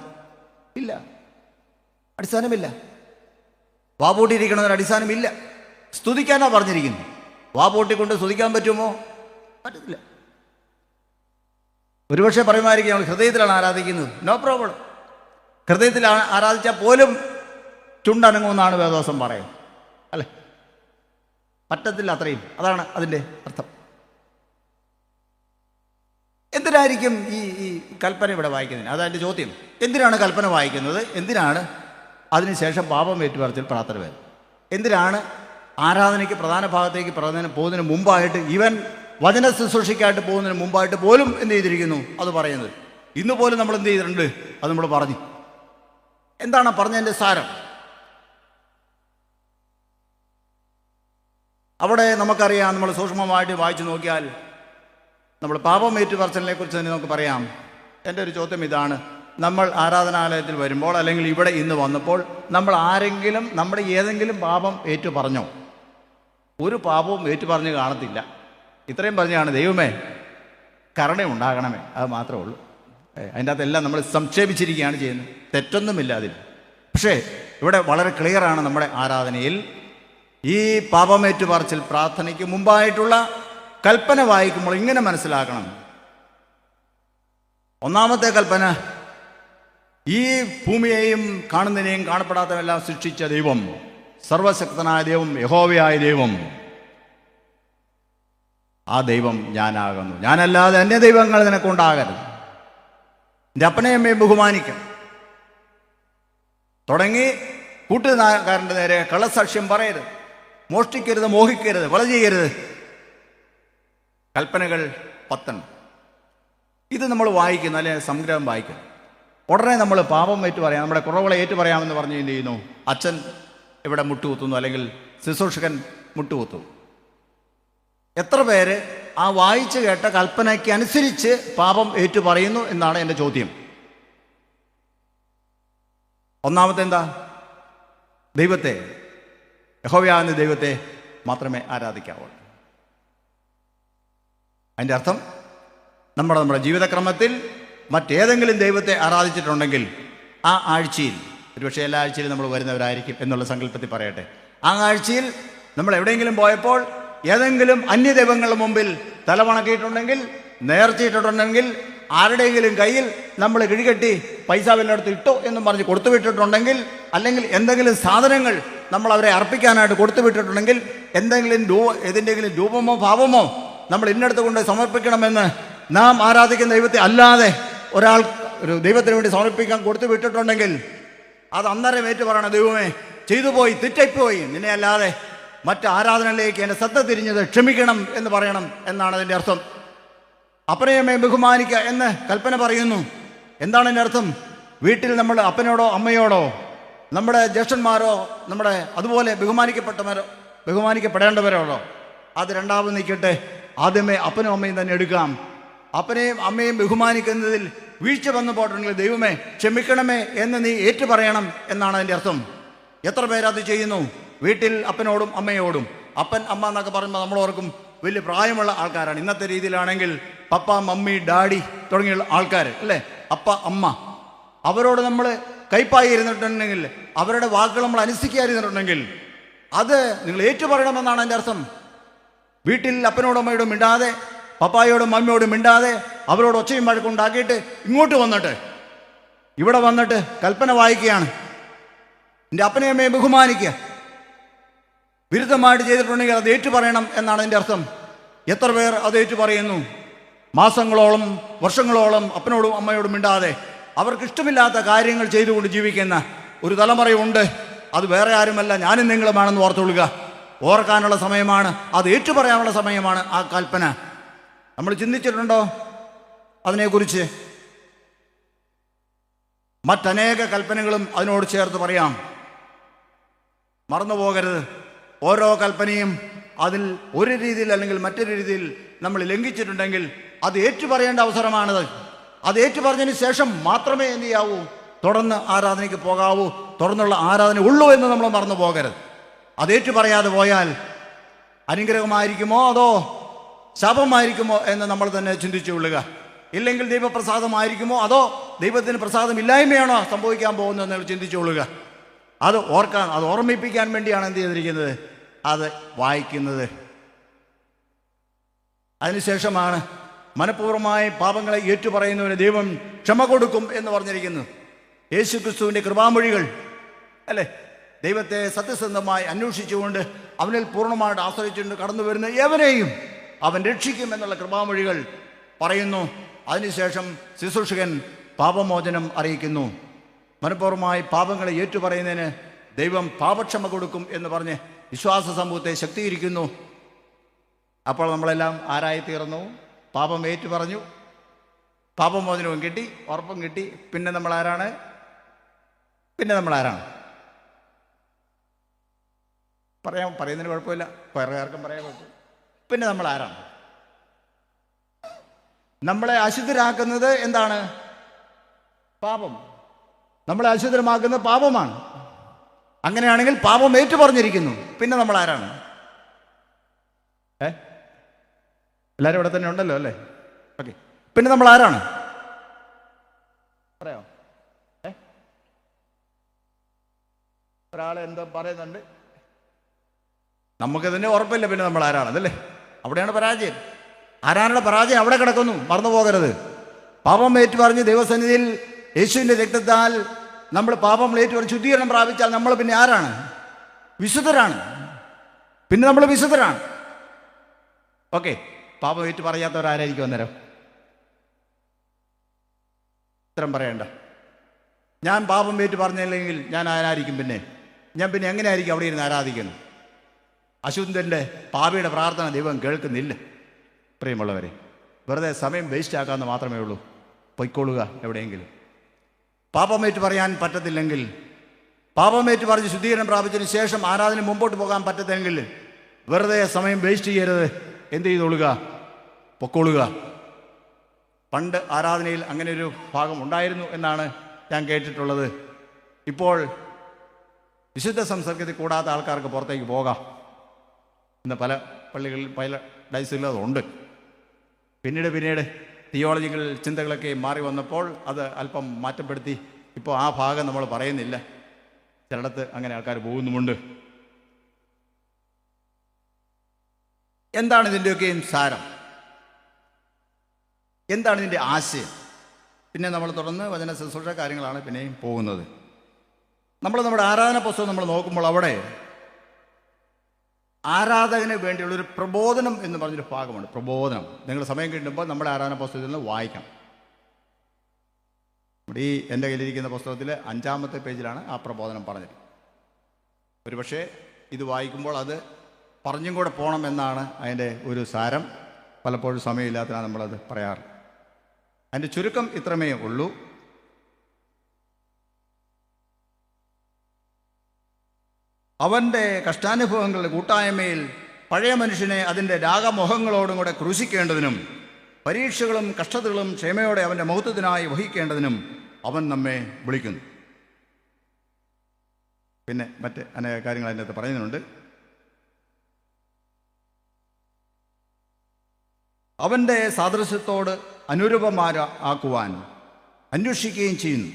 Speaker 1: ഇല്ല, അടിസ്ഥാനമില്ല. വാപൂട്ടിയിരിക്കണമെന്നൊരു അടിസ്ഥാനമില്ല. സ്തുതിക്കാനാ പറഞ്ഞിരിക്കുന്നു. വാപൂട്ടിക്കൊണ്ട് സ്തുതിക്കാൻ പറ്റുമോ? പറ്റത്തില്ല. ഒരുപക്ഷെ പറയുമായിരിക്കും ഞങ്ങൾ ഹൃദയത്തിലാണ് ആരാധിക്കുന്നത്. No problem. ഹൃദയത്തിൽ ആരാധിച്ചാൽ പോലും ചുണ്ടനങ്ങുമെന്നാണ് വേദോസം പറയും അല്ലേ? പറ്റത്തില്ല, അത്രയും. അതാണ് അതിൻ്റെ അർത്ഥം. എന്തിനായിരിക്കും ഈ കൽപ്പന ഇവിടെ വായിക്കുന്നതിന്? അതെൻ്റെ ചോദ്യം. എന്തിനാണ് കൽപ്പന വായിക്കുന്നത്? എന്തിനാണ് അതിനുശേഷം പാപം ഏറ്റുപറച്ചിൽ പ്രാർത്ഥന വരുന്നത്? എന്തിനാണ് ആരാധനയ്ക്ക് പ്രധാന ഭാഗത്തേക്ക് പോകുന്നതിന് മുമ്പായിട്ട്, ഈവൻ വചന ശുശ്രൂഷയ്ക്കായിട്ട് പോകുന്നതിന് മുമ്പായിട്ട് പോലും എന്ത് ചെയ്തിരിക്കുന്നു അത് പറയുന്നത്? ഇന്ന് പോലും നമ്മൾ എന്ത് ചെയ്തിട്ടുണ്ട്? അത് നമ്മൾ പറഞ്ഞു. എന്താണ് പറഞ്ഞതിൻ്റെ സാരം? അവിടെ നമുക്കറിയാം, നമ്മൾ സൂക്ഷ്മമായിട്ട് വായിച്ചു നോക്കിയാൽ നമ്മൾ പാപം ഏറ്റുപറച്ചിലിനെ കുറിച്ച് തന്നെ നമുക്ക് പറയാം. എൻ്റെ ഒരു ചോദ്യം ഇതാണ്: നമ്മൾ ആരാധനാലയത്തിൽ വരുമ്പോൾ അല്ലെങ്കിൽ ഇവിടെ ഇന്ന് വന്നപ്പോൾ നമ്മൾ ആരെങ്കിലും നമ്മുടെ ഏതെങ്കിലും പാപം ഏറ്റു പറഞ്ഞോ? ഒരു പാപവും ഏറ്റു പറഞ്ഞ് കാണത്തില്ല. ഇത്രയും പറഞ്ഞാണ് ദൈവമേ കരുണ ഉണ്ടാകണമേ, അത് മാത്രമേ ഉള്ളൂ. അതിൻ്റെ അകത്തെല്ലാം നമ്മൾ സംക്ഷേപിച്ചിരിക്കുകയാണ് ചെയ്യുന്നത്. തെറ്റൊന്നുമില്ല അതിൽ. പക്ഷേ ഇവിടെ വളരെ ക്ലിയറാണ്. നമ്മുടെ ആരാധനയിൽ ഈ പാപമേറ്റു പറച്ചിൽ പ്രാർത്ഥനയ്ക്ക് മുമ്പായിട്ടുള്ള കൽപ്പന വായിക്കുമ്പോൾ ഇങ്ങനെ മനസ്സിലാക്കണം. ഒന്നാമത്തെ കൽപ്പന, ഈ ഭൂമിയെയും കാണുന്നതിനെയും കാണപ്പെടാത്തതെല്ലാം സൃഷ്ടിച്ച ദൈവം, സർവശക്തനായ ദൈവം, യഹോവയായ ദൈവം, ആ ദൈവം ഞാനാകുന്നു. ഞാനല്ലാതെ അന്യ ദൈവങ്ങൾ നിനക്കുണ്ടാകരുത്. എൻ്റെ അപ്പനെയും അമ്മയും ബഹുമാനിക്കണം തുടങ്ങി കൂട്ടുകാരൻ്റെ നേരെ കള്ളസാക്ഷ്യം പറയരുത്, മോഷ്ടിക്കരുത്, മോഹിക്കരുത്, കൊല ചെയ്യരുത്. കൽപ്പനകൾ 10. ഇത് നമ്മൾ വായിക്കുന്നു, അല്ലെ സംഗ്രഹം വായിക്കുന്നു. ഉടനെ നമ്മൾ പാപം ഏറ്റു പറയാം, നമ്മുടെ കുറവുകളെ ഏറ്റു പറയാമെന്ന് പറഞ്ഞ് എന്ത് ചെയ്യുന്നു? അച്ഛൻ ഇവിടെ മുട്ടുകുത്തുന്നു, അല്ലെങ്കിൽ ശുശ്രൂഷകൻ മുട്ടുകുത്തുന്നു. എത്ര പേര് ആ വായിച്ചു കേട്ട കൽപ്പനയ്ക്ക് അനുസരിച്ച് പാപം ഏറ്റു പറയുന്നു എന്നാണ് എൻ്റെ ചോദ്യം. ഒന്നാമത്തെ എന്താ? ദൈവത്തെ, യഹോവയാകുന്ന ദൈവത്തെ മാത്രമേ ആരാധിക്കാവൂ. അതിൻ്റെ അർത്ഥം നമ്മുടെ ജീവിതക്രമത്തിൽ മറ്റേതെങ്കിലും ദൈവത്തെ ആരാധിച്ചിട്ടുണ്ടെങ്കിൽ ആ ആഴ്ചയിൽ, ഒരുപക്ഷെ എല്ലാ ആഴ്ചയിലും നമ്മൾ വരുന്നവരായിരിക്കും എന്നുള്ള സങ്കല്പത്തിൽ പറയട്ടെ, ആ ആഴ്ചയിൽ നമ്മൾ എവിടെയെങ്കിലും പോയപ്പോൾ ഏതെങ്കിലും അന്യദൈവങ്ങളുടെ മുമ്പിൽ തലവണക്കിയിട്ടുണ്ടെങ്കിൽ, നേർച്ചയിട്ടുണ്ടെങ്കിൽ, ആരുടെയെങ്കിലും കയ്യിൽ നമ്മൾ കിഴികെട്ടി പൈസ വല്ലയിടത്ത് ഇട്ടോ എന്നും പറഞ്ഞ് കൊടുത്തു വിട്ടിട്ടുണ്ടെങ്കിൽ, അല്ലെങ്കിൽ എന്തെങ്കിലും സാധനങ്ങൾ നമ്മൾ അവരെ അർപ്പിക്കാനായിട്ട് കൊടുത്തു വിട്ടിട്ടുണ്ടെങ്കിൽ, ഏതെങ്കിലും രൂപമോ ഭാവമോ നമ്മൾ ഇന്നടത്ത് കൊണ്ട് സമർപ്പിക്കണമെന്ന് നാം ആരാധിക്കുന്ന ദൈവത്തെ അല്ലാതെ ഒരാൾ ഒരു ദൈവത്തിന് വേണ്ടി സമർപ്പിക്കാൻ കൊടുത്തു വിട്ടിട്ടുണ്ടെങ്കിൽ, അത് അന്നേരം ഏറ്റു പറയണം, ദൈവമേ ചെയ്തു പോയി, തെറ്റിപ്പോയി, നിന്നെ അല്ലാതെ മറ്റ് ആരാധനയിലേക്ക് എൻ്റെ ശ്രദ്ധ തിരിഞ്ഞത് ക്ഷമിക്കണം എന്ന് പറയണം എന്നാണ് അതിൻ്റെ അർത്ഥം. അപ്പനെയമ്മയെ ബഹുമാനിക്കുക എന്ന് കൽപ്പന പറയുന്നു. എന്താണ് എൻ്റെ അർത്ഥം? വീട്ടിൽ നമ്മൾ അപ്പനോടോ അമ്മയോടോ നമ്മുടെ ജ്യേഷ്ഠന്മാരോ നമ്മുടെ അതുപോലെ ബഹുമാനിക്കപ്പെടേണ്ടവരോടോ, അത് രണ്ടാമത് നിൽക്കട്ടെ, ആദ്യമേ അപ്പനും അമ്മയും തന്നെ എടുക്കാം. അപ്പനെയും അമ്മയും ബഹുമാനിക്കുന്നതിൽ വീഴ്ച വന്നു പോയിട്ടുണ്ടെങ്കിൽ ദൈവമേ ക്ഷമിക്കണമേ എന്ന് നീ ഏറ്റു പറയണം എന്നാണ് അതിൻ്റെ അർത്ഥം. എത്ര പേരത് ചെയ്യുന്നു? വീട്ടിൽ അപ്പനോടും അമ്മയോടും. അപ്പൻ അമ്മ എന്നൊക്കെ പറയുമ്പോൾ നമ്മളോർക്കും വലിയ പ്രായമുള്ള ആൾക്കാരാണ്. ഇന്നത്തെ രീതിയിലാണെങ്കിൽ പപ്പ, മമ്മി, ഡാഡി തുടങ്ങിയുള്ള ആൾക്കാർ, അല്ലേ? അപ്പ, അമ്മ, അവരോട് നമ്മൾ കൈപ്പായി ഇരുന്നിട്ടുണ്ടെങ്കിൽ, അവരുടെ വാക്കുകൾ നമ്മൾ അനുസരിക്കാതിരുന്നിട്ടുണ്ടെങ്കിൽ അത് നിങ്ങൾ ഏറ്റു പറയണമെന്നാണ് എൻ്റെ അർത്ഥം. വീട്ടിൽ അപ്പനോടും അമ്മയോടും മിണ്ടാതെ, പപ്പായോടും മമ്മിയോടും മിണ്ടാതെ, അവരോട് ഒച്ചയും വഴക്കുണ്ടാക്കിയിട്ട് ഇങ്ങോട്ട് വന്നിട്ട് ഇവിടെ വന്നിട്ട് കൽപ്പന വായിക്കുകയാണ്, എൻ്റെ അപ്പനെയും അമ്മയെ ബഹുമാനിക്കുക. വിരുദ്ധമായിട്ട് ചെയ്തിട്ടുണ്ടെങ്കിൽ അത് ഏറ്റു പറയണം എന്നാണ് എൻ്റെ അർത്ഥം. എത്ര പേർ അത് ഏറ്റു പറയുന്നു? മാസങ്ങളോളം, വർഷങ്ങളോളം അപ്പനോടും അമ്മയോടും മിണ്ടാതെ അവർക്കിഷ്ടമില്ലാത്ത കാര്യങ്ങൾ ചെയ്തുകൊണ്ട് ജീവിക്കുന്ന ഒരു തലമുറയുണ്ട്. അത് വേറെ ആരുമല്ല, ഞാനും നിങ്ങളുമാണെന്ന് ഓർത്തുകൊള്ളുക. ഓർക്കാനുള്ള സമയമാണ്, അത് ഏറ്റുപറയാനുള്ള സമയമാണ് ആ കൽപ്പന. നമ്മൾ ചിന്തിച്ചിട്ടുണ്ടോ അതിനെക്കുറിച്ച്? മറ്റനേക കൽപ്പനകളും അതിനോട് ചേർത്ത് പറയാം. മറന്നു പോകരുത്, ഓരോ കൽപ്പനയും അതിൽ ഒരു രീതിയിൽ അല്ലെങ്കിൽ മറ്റൊരു രീതിയിൽ നമ്മൾ ലംഘിച്ചിട്ടുണ്ടെങ്കിൽ അത് ഏറ്റുപറയേണ്ട അവസരമാണത്. അത് ഏറ്റുപറഞ്ഞതിന് ശേഷം മാത്രമേ എന്ത് ചെയ്യാവൂ? തുടർന്ന് ആരാധനയ്ക്ക് പോകാവൂ. തുടർന്നുള്ള ആരാധന ഉള്ളൂ എന്ന് നമ്മൾ മറന്നു പോകരുത്. അത് ഏറ്റുപറയാതെ പോയാൽ അനുഗ്രഹമായിരിക്കുമോ അതോ ശാപമായിരിക്കുമോ എന്ന് നമ്മൾ തന്നെ ചിന്തിച്ചു കൊള്ളുക. ഇല്ലെങ്കിൽ ദൈവപ്രസാദമായിരിക്കുമോ അതോ ദൈവത്തിന് പ്രസാദമില്ലായ്മയാണോ സംഭവിക്കാൻ പോകുന്നതെന്ന് ചിന്തിച്ചു കൊള്ളുക. അത് ഓർമ്മിപ്പിക്കാൻ വേണ്ടിയാണ് എന്ത് ചെയ്തിരിക്കുന്നത്? അത് വായിക്കുന്നത്. അതിനുശേഷമാണ് മനഃപൂർവ്വമായി പാപങ്ങളെ ഏറ്റുപറയുന്നവന് ദൈവം ക്ഷമ കൊടുക്കും എന്ന് പറഞ്ഞിരിക്കുന്നത്. യേശു ക്രിസ്തുവിൻ്റെ കൃപാമൊഴികൾ, അല്ലേ? ദൈവത്തെ സത്യസന്ധമായി അന്വേഷിച്ചുകൊണ്ട് അവനിൽ പൂർണ്ണമായിട്ട് ആശ്രയിച്ചുകൊണ്ട് കടന്നു വരുന്ന എവനെയും അവൻ രക്ഷിക്കും എന്നുള്ള കൃപാമൊഴികൾ പറയുന്നു. അതിനുശേഷം ശുശ്രൂഷകൻ പാപമോചനം അറിയിക്കുന്നു. മനഃപൂർവ്വമായി പാപങ്ങളെ ഏറ്റുപറയുന്നതിന് ദൈവം പാപക്ഷമ കൊടുക്കും എന്ന് പറഞ്ഞ് വിശ്വാസ സമൂഹത്തെ ശക്തീകരിക്കുന്നു. അപ്പോൾ നമ്മളെല്ലാം ആരായിത്തീർന്നു? പാപം ഏറ്റു പറഞ്ഞു, പാപമോചനവും കിട്ടി, ഉറപ്പും കിട്ടി. പിന്നെ നമ്മൾ ആരാണ്? പിന്നെ നമ്മൾ ആരാണ്? പറയുന്നതിന് കുഴപ്പമില്ല, വേറെ ആർക്കും പറയാൻ കുഴപ്പമില്ല. പിന്നെ നമ്മൾ ആരാണ്? നമ്മളെ അശുദ്ധരാക്കുന്നത് എന്താണ്? പാപം. നമ്മളെ അശുദ്ധമാക്കുന്നത് പാപമാണ്. അങ്ങനെയാണെങ്കിൽ പാപം ഏറ്റു പറഞ്ഞിരിക്കുന്നു. പിന്നെ നമ്മൾ ആരാണ്? എല്ലാവരും ഇവിടെ തന്നെ ഉണ്ടല്ലോ അല്ലേ? ഓക്കെ. പിന്നെ നമ്മൾ ആരാണ്? പറയാമോ? ഒരാൾ എന്തോ പറയുന്നുണ്ട്. നമുക്കതിൻ്റെ ഉറപ്പില്ല പിന്നെ നമ്മൾ ആരാണതല്ലേ. അവിടെയാണ് പരാജയം. ആരാനുള്ള പരാജയം അവിടെ കിടക്കുന്നു, മറന്നു പോകരുത്. പാപം ഏറ്റു പറഞ്ഞ് ദൈവസന്നിധിയിൽ യേശുവിൻ്റെ രക്തത്താൽ നമ്മൾ പാപം ഏറ്റു പറഞ്ഞ് ശുദ്ധീകരണം പ്രാപിച്ചാൽ നമ്മൾ പിന്നെ ആരാണ്? വിശുദ്ധരാണ്. പിന്നെ നമ്മൾ വിശുദ്ധരാണ്. ഓക്കെ. പാപം ഏറ്റു പറയാത്തവരാരായിരിക്കും അന്നേരം? ഉത്തരം പറയണ്ട. ഞാൻ പാപം ഏറ്റു പറഞ്ഞില്ലെങ്കിൽ ഞാൻ ആരായിരിക്കും? ഞാൻ പിന്നെ എങ്ങനെയായിരിക്കും അവിടെ ഇരുന്ന് ആരാധിക്കുന്നത്? അശുദ്ധൻ്റെ പാപിയുടെ പ്രാർത്ഥന ദൈവം കേൾക്കുന്നില്ല. പ്രിയമുള്ളവരെ, വെറുതെ സമയം വേസ്റ്റ് ആക്കാമെന്ന് മാത്രമേ ഉള്ളൂ. പൊയ്ക്കൊള്ളുക എവിടെയെങ്കിലും. പാപമേറ്റ് പറയാൻ പറ്റത്തില്ലെങ്കിൽ, പാപമേറ്റ് പറഞ്ഞ് ശുദ്ധീകരണം പ്രാപിച്ചതിന് ശേഷം ആരാധന മുമ്പോട്ട് പോകാൻ പറ്റത്തില്ലെങ്കിൽ വെറുതെ സമയം വേസ്റ്റ് ചെയ്യരുത്. എന്ത് ചെയ്തോളുക? പൊക്കോളുക. പണ്ട് ആരാധനയിൽ അങ്ങനെ ഒരു ഭാഗം ഉണ്ടായിരുന്നു എന്നാണ് ഞാൻ കേട്ടിട്ടുള്ളത്. ഇപ്പോൾ വിശുദ്ധ സംസർഗത്തിൽ കൂടാത്ത ആൾക്കാർക്ക് പുറത്തേക്ക് പോകാം. ഇന്ന് പല പള്ളികളിൽ പല ഡൈസുകളിൽ അതുണ്ട്. പിന്നീട് തിയോളജിക്കൽ ചിന്തകളൊക്കെ മാറി വന്നപ്പോൾ അത് അല്പം മാറ്റപ്പെടുത്തി ഇപ്പോൾ ആ ഭാഗം നമ്മൾ പറയുന്നില്ല. ചിലയിടത്ത് അങ്ങനെ ആൾക്കാർ പോകുന്നുമുണ്ട്. എന്താണ് ഇതിൻ്റെയൊക്കെയും സാരം? എന്താണ് ഇതിൻ്റെ ആശയം? പിന്നെ നമ്മൾ തുടർന്ന് വചന ശുശ്രൂഷ കാര്യങ്ങളാണ് പിന്നെയും പോകുന്നത്. നമ്മുടെ ആരാധന പുസ്തകം നമ്മൾ നോക്കുമ്പോൾ അവിടെ ആരാധകന് വേണ്ടിയുള്ളൊരു പ്രബോധനം എന്ന് പറഞ്ഞൊരു ഭാഗമുണ്ട്. പ്രബോധനം നിങ്ങൾ സമയം കിട്ടുമ്പോൾ നമ്മുടെ ആരാധന പുസ്തകത്തിൽ നിന്ന് വായിക്കണം. ഈ എൻ്റെ കയ്യിലിരിക്കുന്ന പുസ്തകത്തിൽ 5-ാമത്തെ പേജിലാണ് ആ പ്രബോധനം പറഞ്ഞത്. ഒരുപക്ഷെ ഇത് വായിക്കുമ്പോൾ അത് പറഞ്ഞും കൂടെ പോകണം എന്നാണ് അതിൻ്റെ ഒരു സാരം. പലപ്പോഴും സമയമില്ലാത്തതാണ് നമ്മളത് പറയാറ്. അതിൻ്റെ ചുരുക്കം ഇത്രമേ ഉള്ളൂ. അവൻ്റെ കഷ്ടാനുഭവങ്ങളുടെ കൂട്ടായ്മയിൽ പഴയ മനുഷ്യനെ അതിൻ്റെ രാഗമോഹങ്ങളോടും കൂടെ ക്രൂശിക്കേണ്ടതിനും പരീക്ഷകളും കഷ്ടതകളും ക്ഷമയോടെ അവൻ്റെ മഹത്വത്തിനായി വഹിക്കേണ്ടതിനും അവൻ നമ്മെ വിളിക്കുന്നു. പിന്നെ മറ്റ് അനേക കാര്യങ്ങൾ അതിനകത്ത് പറയുന്നുണ്ട്. അവൻ്റെ സാദൃശ്യത്തോട് അനുരൂപമാരാക്കുവാൻ അന്വേഷിക്കുകയും ചെയ്യുന്നു.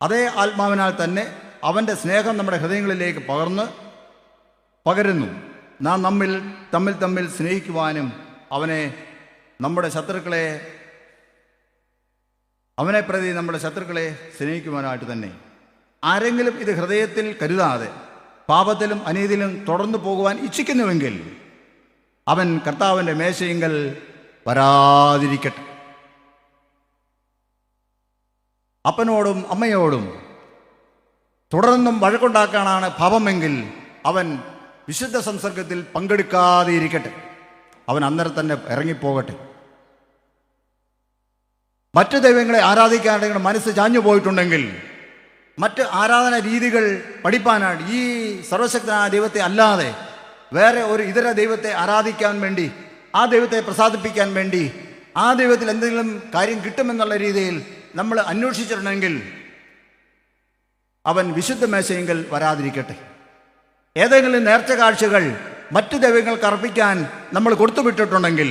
Speaker 1: അതേ ആത്മാവിനാൽ തന്നെ അവൻ്റെ സ്നേഹം നമ്മുടെ ഹൃദയങ്ങളിലേക്ക് പകരുന്നു. നാം തമ്മിൽ സ്നേഹിക്കുവാനും അവനെ പ്രതി നമ്മുടെ ശത്രുക്കളെ സ്നേഹിക്കുവാനായിട്ട് തന്നെ. ആരെങ്കിലും ഇത് ഹൃദയത്തിൽ കരുതാതെ പാപത്തിലും അനീതിയിലും തുടർന്നു പോകുവാൻ ഇച്ഛിക്കുന്നുവെങ്കിൽ അവൻ കർത്താവിൻ്റെ മേശയിങ്കൽ വരാതിരിക്കട്ടെ. അപ്പനോടും അമ്മയോടും തുടർന്നും വഴക്കുണ്ടാക്കാനാണ് പാപമെങ്കിൽ അവൻ വിശുദ്ധ സംസർഗത്തിൽ പങ്കെടുക്കാതെ ഇരിക്കട്ടെ. അവൻ അന്നേരം തന്നെ ഇറങ്ങിപ്പോകട്ടെ. മറ്റു ദൈവങ്ങളെ ആരാധിക്കാനുള്ള മനസ്സ് ചാഞ്ഞു പോയിട്ടുണ്ടെങ്കിൽ മറ്റ് ആരാധന രീതികൾ പഠിപ്പാനാണ് ഈ സർവശക്തനായ ദൈവത്തെ അല്ലാതെ വേറെ ഒരു ഇതര ദൈവത്തെ ആരാധിക്കാൻ വേണ്ടി, ആ ദൈവത്തെ പ്രസാദിപ്പിക്കാൻ വേണ്ടി, ആ ദൈവത്തിൽ എന്തെങ്കിലും കാര്യം കിട്ടുമെന്നുള്ള രീതിയിൽ നമ്മൾ അന്വേഷിച്ചിട്ടുണ്ടെങ്കിൽ അവൻ വിശുദ്ധ മേശയെങ്കിൽ വരാതിരിക്കട്ടെ. ഏതെങ്കിലും നേർച്ച കാഴ്ചകൾ മറ്റു ദൈവങ്ങൾക്ക് അർപ്പിക്കാൻ നമ്മൾ കൊടുത്തുവിട്ടിട്ടുണ്ടെങ്കിൽ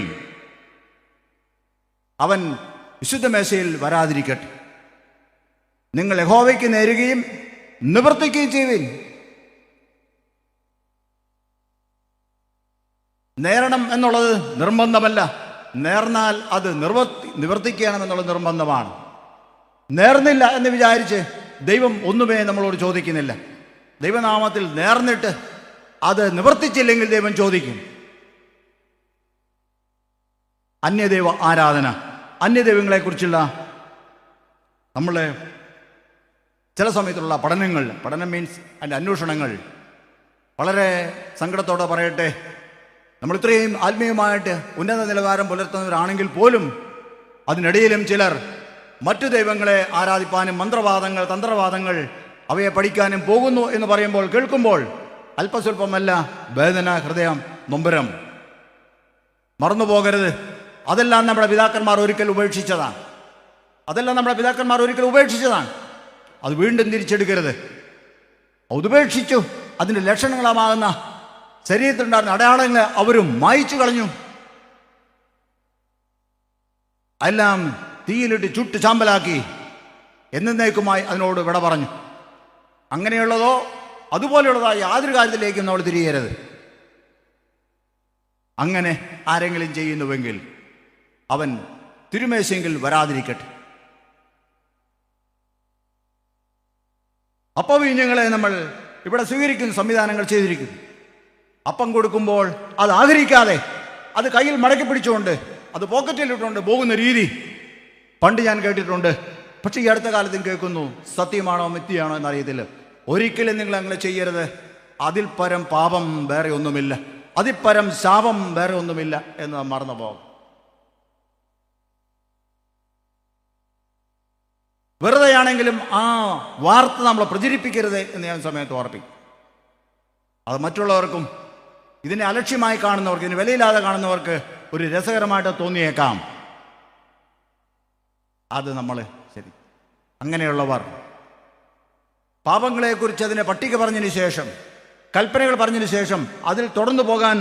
Speaker 1: അവൻ വിശുദ്ധ മേശയിൽ വരാതിരിക്കട്ടെ. നിങ്ങൾ യഹോവയ്ക്ക് നേരുകയും നിവർത്തിക്കുകയും ചെയ്യുവിൻ. നേരണം എന്നുള്ളത് നിർബന്ധമല്ല, നേർന്നാൽ അത് നിവർത്തിക്കണമെന്നുള്ളത് നിർബന്ധമാണ്. നേർന്നില്ല എന്ന് വിചാരിച്ച് ദൈവം ഒന്നുമേ നമ്മളോട് ചോദിക്കുന്നില്ല. ദൈവനാമത്തിൽ നേർന്നിട്ട് അത് നിവർത്തിച്ചില്ലെങ്കിൽ ദൈവം ചോദിക്കും. അന്യദൈവ ആരാധന, അന്യദൈവങ്ങളെക്കുറിച്ചുള്ള നമ്മളെ ചില സമയത്തുള്ള പഠനം മീൻസ് അതിൻ്റെ അന്വേഷണങ്ങൾ വളരെ സങ്കടത്തോടെ പറയട്ടെ, നമ്മൾ ഇത്രയും ആത്മീയമായിട്ട് ഉന്നത നിലവാരം പുലർത്തുന്നവരാണെങ്കിൽ പോലും അതിനിടയിലും ചിലർ മറ്റു ദൈവങ്ങളെ ആരാധിപ്പാനും മന്ത്രവാദങ്ങൾ, തന്ത്രവാദങ്ങൾ അവയെ പഠിക്കാനും പോകുന്നു എന്ന് പറയുമ്പോൾ കേൾക്കുമ്പോൾ അല്പസ്വല്പമല്ല വേദന, ഹൃദയം നൊമ്പരം. മറന്നു പോകരുത്, അതെല്ലാം നമ്മുടെ പിതാക്കന്മാർ ഒരിക്കൽ ഉപേക്ഷിച്ചതാണ്. അത് വീണ്ടും തിരിച്ചെടുക്കരുത്. അതുപേക്ഷിച്ചു. അതിൻ്റെ ലക്ഷണങ്ങളാകുന്ന ശരീരത്തിലുണ്ടായിരുന്ന അടയാളങ്ങളെ അവരും മായിച്ചു കളഞ്ഞു. എല്ലാം തീയിലിട്ട് ചുട്ട് ചാമ്പലാക്കി എന്നേക്കുമായി അതിനോട് വിട പറഞ്ഞു. അങ്ങനെയുള്ളതോ അതുപോലെയുള്ളതായി യാതൊരു കാര്യത്തിലേക്കും നമ്മൾ തിരിയരുത്. അങ്ങനെ ആരെങ്കിലും ചെയ്യുന്നുവെങ്കിൽ അവൻ തിരുമേശയെങ്കിൽ വരാതിരിക്കട്ടെ. അപ്പവീഞ്ഞങ്ങളെ നമ്മൾ ഇവിടെ സ്വീകരിക്കുന്ന സംവിധാനങ്ങൾ ചെയ്തിരിക്കുന്നു. അപ്പം കൊടുക്കുമ്പോൾ അത് ആഗ്രഹിക്കാതെ അത് കയ്യിൽ മടക്കി പിടിച്ചുകൊണ്ട് അത് പോക്കറ്റിലിട്ടുകൊണ്ട് പോകുന്ന രീതി പണ്ട് ഞാൻ കേട്ടിട്ടുണ്ട്. പക്ഷേ ഈ അടുത്ത കാലത്തും കേൾക്കുന്നു. സത്യമാണോ മിഥ്യയാണോ എന്നറിയത്തില്ല. ഒരിക്കലും നിങ്ങൾ അങ്ങനെ ചെയ്യരുത്. അതിൽ പരം പാപം വേറെ ഒന്നുമില്ല, അതിൽ പരം ശാപം വേറെ ഒന്നുമില്ല എന്ന് നാം മറന്നു പോകും. വെറുതെയാണെങ്കിലും ആ വാർത്ത നമ്മളെ പ്രചരിപ്പിക്കരുത് എന്ന് ഞാൻ സമയത്ത് ഓർപ്പിക്കും. അത് മറ്റുള്ളവർക്കും ഇതിനെ അലക്ഷ്യമായി കാണുന്നവർക്ക്, ഇതിന് വിലയില്ലാതെ കാണുന്നവർക്ക് ഒരു രസകരമായിട്ട് തോന്നിയേക്കാം. അത് നമ്മൾ ശരി. അങ്ങനെയുള്ളവർ പാപങ്ങളെക്കുറിച്ച് അതിനെ പട്ടിക പറഞ്ഞതിന് ശേഷം, കൽപ്പനകൾ പറഞ്ഞതിന് ശേഷം അതിൽ തുടർന്നു പോകാൻ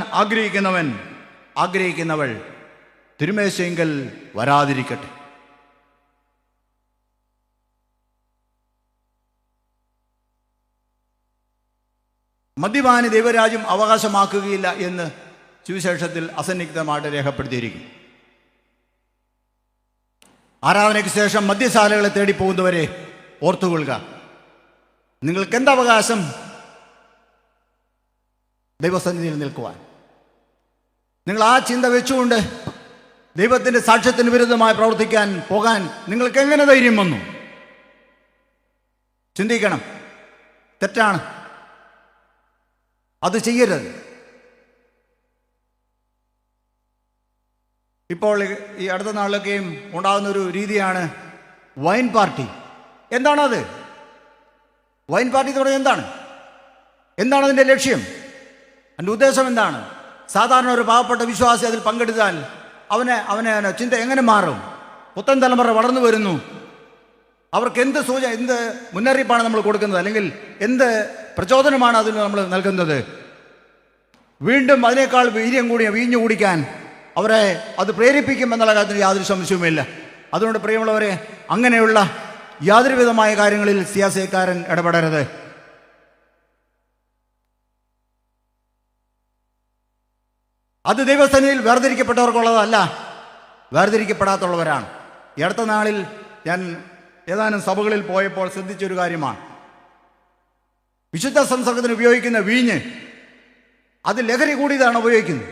Speaker 1: ആഗ്രഹിക്കുന്നവൾ തിരുമേശയെങ്കിൽ വരാതിരിക്കട്ടെ. മദ്യപാനി ദൈവരാജ്യം അവകാശമാക്കുകയില്ല എന്ന് സുവിശേഷത്തിൽ അസന്നിഗ്ധമായിട്ട് രേഖപ്പെടുത്തിയിരിക്കും. ആരാധനയ്ക്ക് ശേഷം മദ്യശാലകളെ തേടി പോകുന്നവരെ ഓർത്തുകൊള്ളുക. നിങ്ങൾക്ക് എന്തവകാശം ദൈവസന്നിധിയിൽ നിൽക്കുവാൻ? നിങ്ങൾ ആ ചിന്ത വെച്ചുകൊണ്ട് ദൈവത്തിൻ്റെ സാക്ഷ്യത്തിന് വിരുദ്ധമായി പ്രവർത്തിക്കാൻ പോകാൻ നിങ്ങൾക്ക് എങ്ങനെ ധൈര്യം വന്നു? ചിന്തിക്കണം. തെറ്റാണ്, അത് ചെയ്യരുത്. ഇപ്പോൾ ഈ അടുത്ത നാളിലൊക്കെയും ഉണ്ടാകുന്നൊരു രീതിയാണ് വൈൻ പാർട്ടി. എന്താണത്? വൈൻ പാർട്ടി തുടങ്ങി എന്താണ് അതിൻ്റെ ലക്ഷ്യം? അതിൻ്റെ ഉദ്ദേശം എന്താണ്? സാധാരണ ഒരു പാവപ്പെട്ട വിശ്വാസി അതിൽ പങ്കെടുത്താൽ അവനെ ചിന്ത എങ്ങനെ മാറും? പുത്തൻ തലമുറ വളർന്നു വരുന്നു. അവർക്ക് എന്ത് മുന്നറിയിപ്പാണ് നമ്മൾ കൊടുക്കുന്നത്? അല്ലെങ്കിൽ എന്ത് പ്രചോദനമാണ് അതിന് നമ്മൾ നൽകുന്നത്? വീണ്ടും അതിനേക്കാൾ വീര്യം കൂടിയ വീഞ്ഞു കുടിക്കാൻ അവരെ അത് പ്രേരിപ്പിക്കും എന്നുള്ള കാര്യത്തിന് യാതൊരു സംശയവുമില്ല. അതുകൊണ്ട് പ്രിയമുള്ളവരെ, അങ്ങനെയുള്ള യാതൊരു വിധമായ കാര്യങ്ങളിൽ സിയാസക്കാരൻ ഇടപെടരുത്. അത് ദൈവസന്നിധിയിൽ വേർതിരിക്കപ്പെട്ടവർക്കുള്ളതല്ല, വേർതിരിക്കപ്പെടാത്തുള്ളവരാണ്. ഈ അടുത്ത നാളിൽ ഞാൻ ഏതാനും സഭകളിൽ പോയപ്പോൾ ശ്രദ്ധിച്ചൊരു കാര്യമാണ്. വിശുദ്ധ സംസർഗത്തിന് ഉപയോഗിക്കുന്ന വീഞ്ഞ് അത് ലഹരി കൂടിയതാണ് ഉപയോഗിക്കുന്നത്.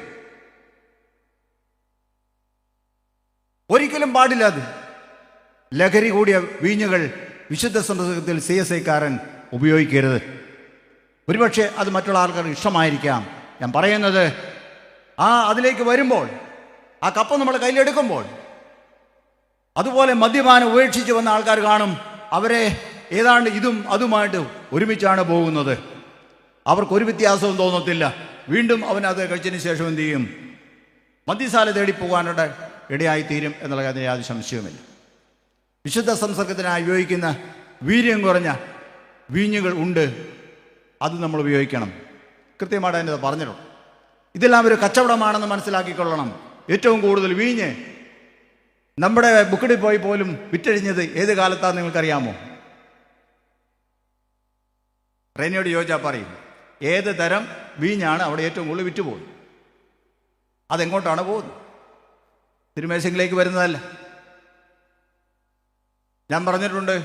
Speaker 1: ഒരിക്കലും പാടില്ല. അത് ലഹരി കൂടിയ വീഞ്ഞുകൾ വിശുദ്ധ സംസർഗത്തിൽ CSIക്കാരൻ ഉപയോഗിക്കരുത്. ഒരുപക്ഷെ അത് മറ്റുള്ള ആൾക്കാർക്ക് ഇഷ്ടമായിരിക്കാം. ഞാൻ പറയുന്നത്, അതിലേക്ക് വരുമ്പോൾ, ആ കപ്പ് നമ്മൾ കയ്യിലെടുക്കുമ്പോൾ, അതുപോലെ മദ്യപാനം ഉപേക്ഷിച്ച് വന്ന ആൾക്കാർ കാണും. അവരെ ഏതാണ്ട് ഇതും അതുമായിട്ട് ഒരുമിച്ചാണ് പോകുന്നത്. അവർക്കൊരു വ്യത്യാസവും തോന്നത്തില്ല. വീണ്ടും അവനത് കഴിച്ചതിന് ശേഷം എന്ത് ചെയ്യും? മദ്യശാല തേടി പോകാനുള്ള ഇടയായിത്തീരും എന്നുള്ള കാര്യം യാതൊരു സംശയവുമില്ല. വിശുദ്ധ സംസർഗത്തിനായി ഉപയോഗിക്കുന്ന വീര്യം കുറഞ്ഞ വീഞ്ഞുകൾ ഉണ്ട്. അത് നമ്മൾ ഉപയോഗിക്കണം. കൃത്യമായിട്ട് അതിൻ്റെ പറഞ്ഞിട്ടുണ്ട്. ഇതെല്ലാം ഒരു കച്ചവടമാണെന്ന് മനസ്സിലാക്കിക്കൊള്ളണം. ഏറ്റവും കൂടുതൽ വീഞ്ഞ് നമ്മുടെ ബുക്കിടി പോയി പോലും വിറ്റഴിഞ്ഞത് ഏത് കാലത്താണെന്ന് നിങ്ങൾക്കറിയാമോ? റെനിയോട് ചോദിച്ചാൽ പറയും ഏത് തരം വീഞ്ഞാണ് അവിടെ ഏറ്റവും കൂടുതൽ വിറ്റുപോകുന്നത്. അതെങ്ങോട്ടാണ് പോകുന്നത്? തിരുമേശയിലേക്ക് വരുന്നതല്ല. ഞാൻ പറഞ്ഞിട്ടുണ്ട്,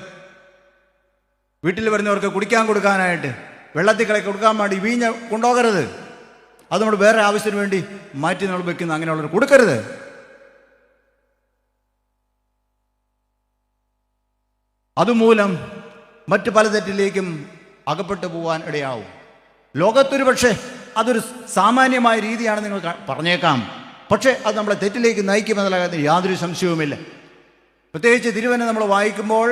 Speaker 1: വീട്ടിൽ വരുന്നവർക്ക് കുടിക്കാൻ കൊടുക്കാനായിട്ട് വെള്ളത്തിൽ കളി കൊടുക്കാൻ വേണ്ടി വീഞ്ഞ് കൊണ്ടുപോകരുത്. അത് നമ്മൾ വേറെ ആവശ്യത്തിന് വേണ്ടി മാറ്റി നമ്മൾ വെക്കുന്ന അങ്ങനെയുള്ളവർ കൊടുക്കരുത്. അതുമൂലം മറ്റ് പല തെറ്റിലേക്കും അകപ്പെട്ടു പോകാൻ ഇടയാവും. ലോകത്തൊരു പക്ഷേ അതൊരു സാമാന്യമായ രീതിയാണ് നിങ്ങൾ പറഞ്ഞേക്കാം. പക്ഷേ അത് നമ്മളെ തെറ്റിലേക്ക് നയിക്കുമെന്നുള്ള കാര്യത്തിൽ യാതൊരു സംശയവുമില്ല. പ്രത്യേകിച്ച് തിരുവചനം നമ്മൾ വായിക്കുമ്പോൾ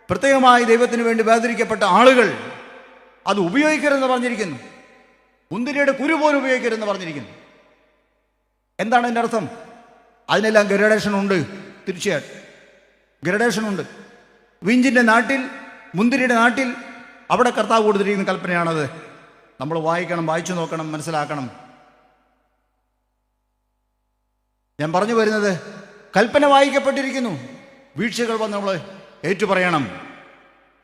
Speaker 1: പ്രത്യേകമായി ദൈവത്തിന് വേണ്ടി വേർതിരിക്കപ്പെട്ട ആളുകൾ അത് ഉപയോഗിക്കരുതെന്ന് പറഞ്ഞിരിക്കുന്നു. മുന്തിരിയുടെ കുരു പോലും ഉപയോഗിക്കരുതെന്ന് പറഞ്ഞിരിക്കുന്നു. എന്താണ് അതിൻ്റെ അർത്ഥം? അതിനെല്ലാം ഗ്രഡേഷൻ ഉണ്ട്. തീർച്ചയായിട്ടും ഗ്രഡേഷൻ ഉണ്ട്. വീഞ്ഞിൻ്റെ നാട്ടിൽ, മുന്തിരിയുടെ നാട്ടിൽ അവിടെ കർത്താവ് കൊടുത്തിരിക്കുന്ന കൽപ്പനയാണത്. നമ്മൾ വായിക്കണം, വായിച്ചു നോക്കണം, മനസ്സിലാക്കണം. ഞാൻ പറഞ്ഞു വരുന്നത്, കൽപ്പന വായിക്കപ്പെട്ടിരിക്കുന്നു. വീഴ്ചകൾ വന്ന് നമ്മൾ ഏറ്റുപറയണം.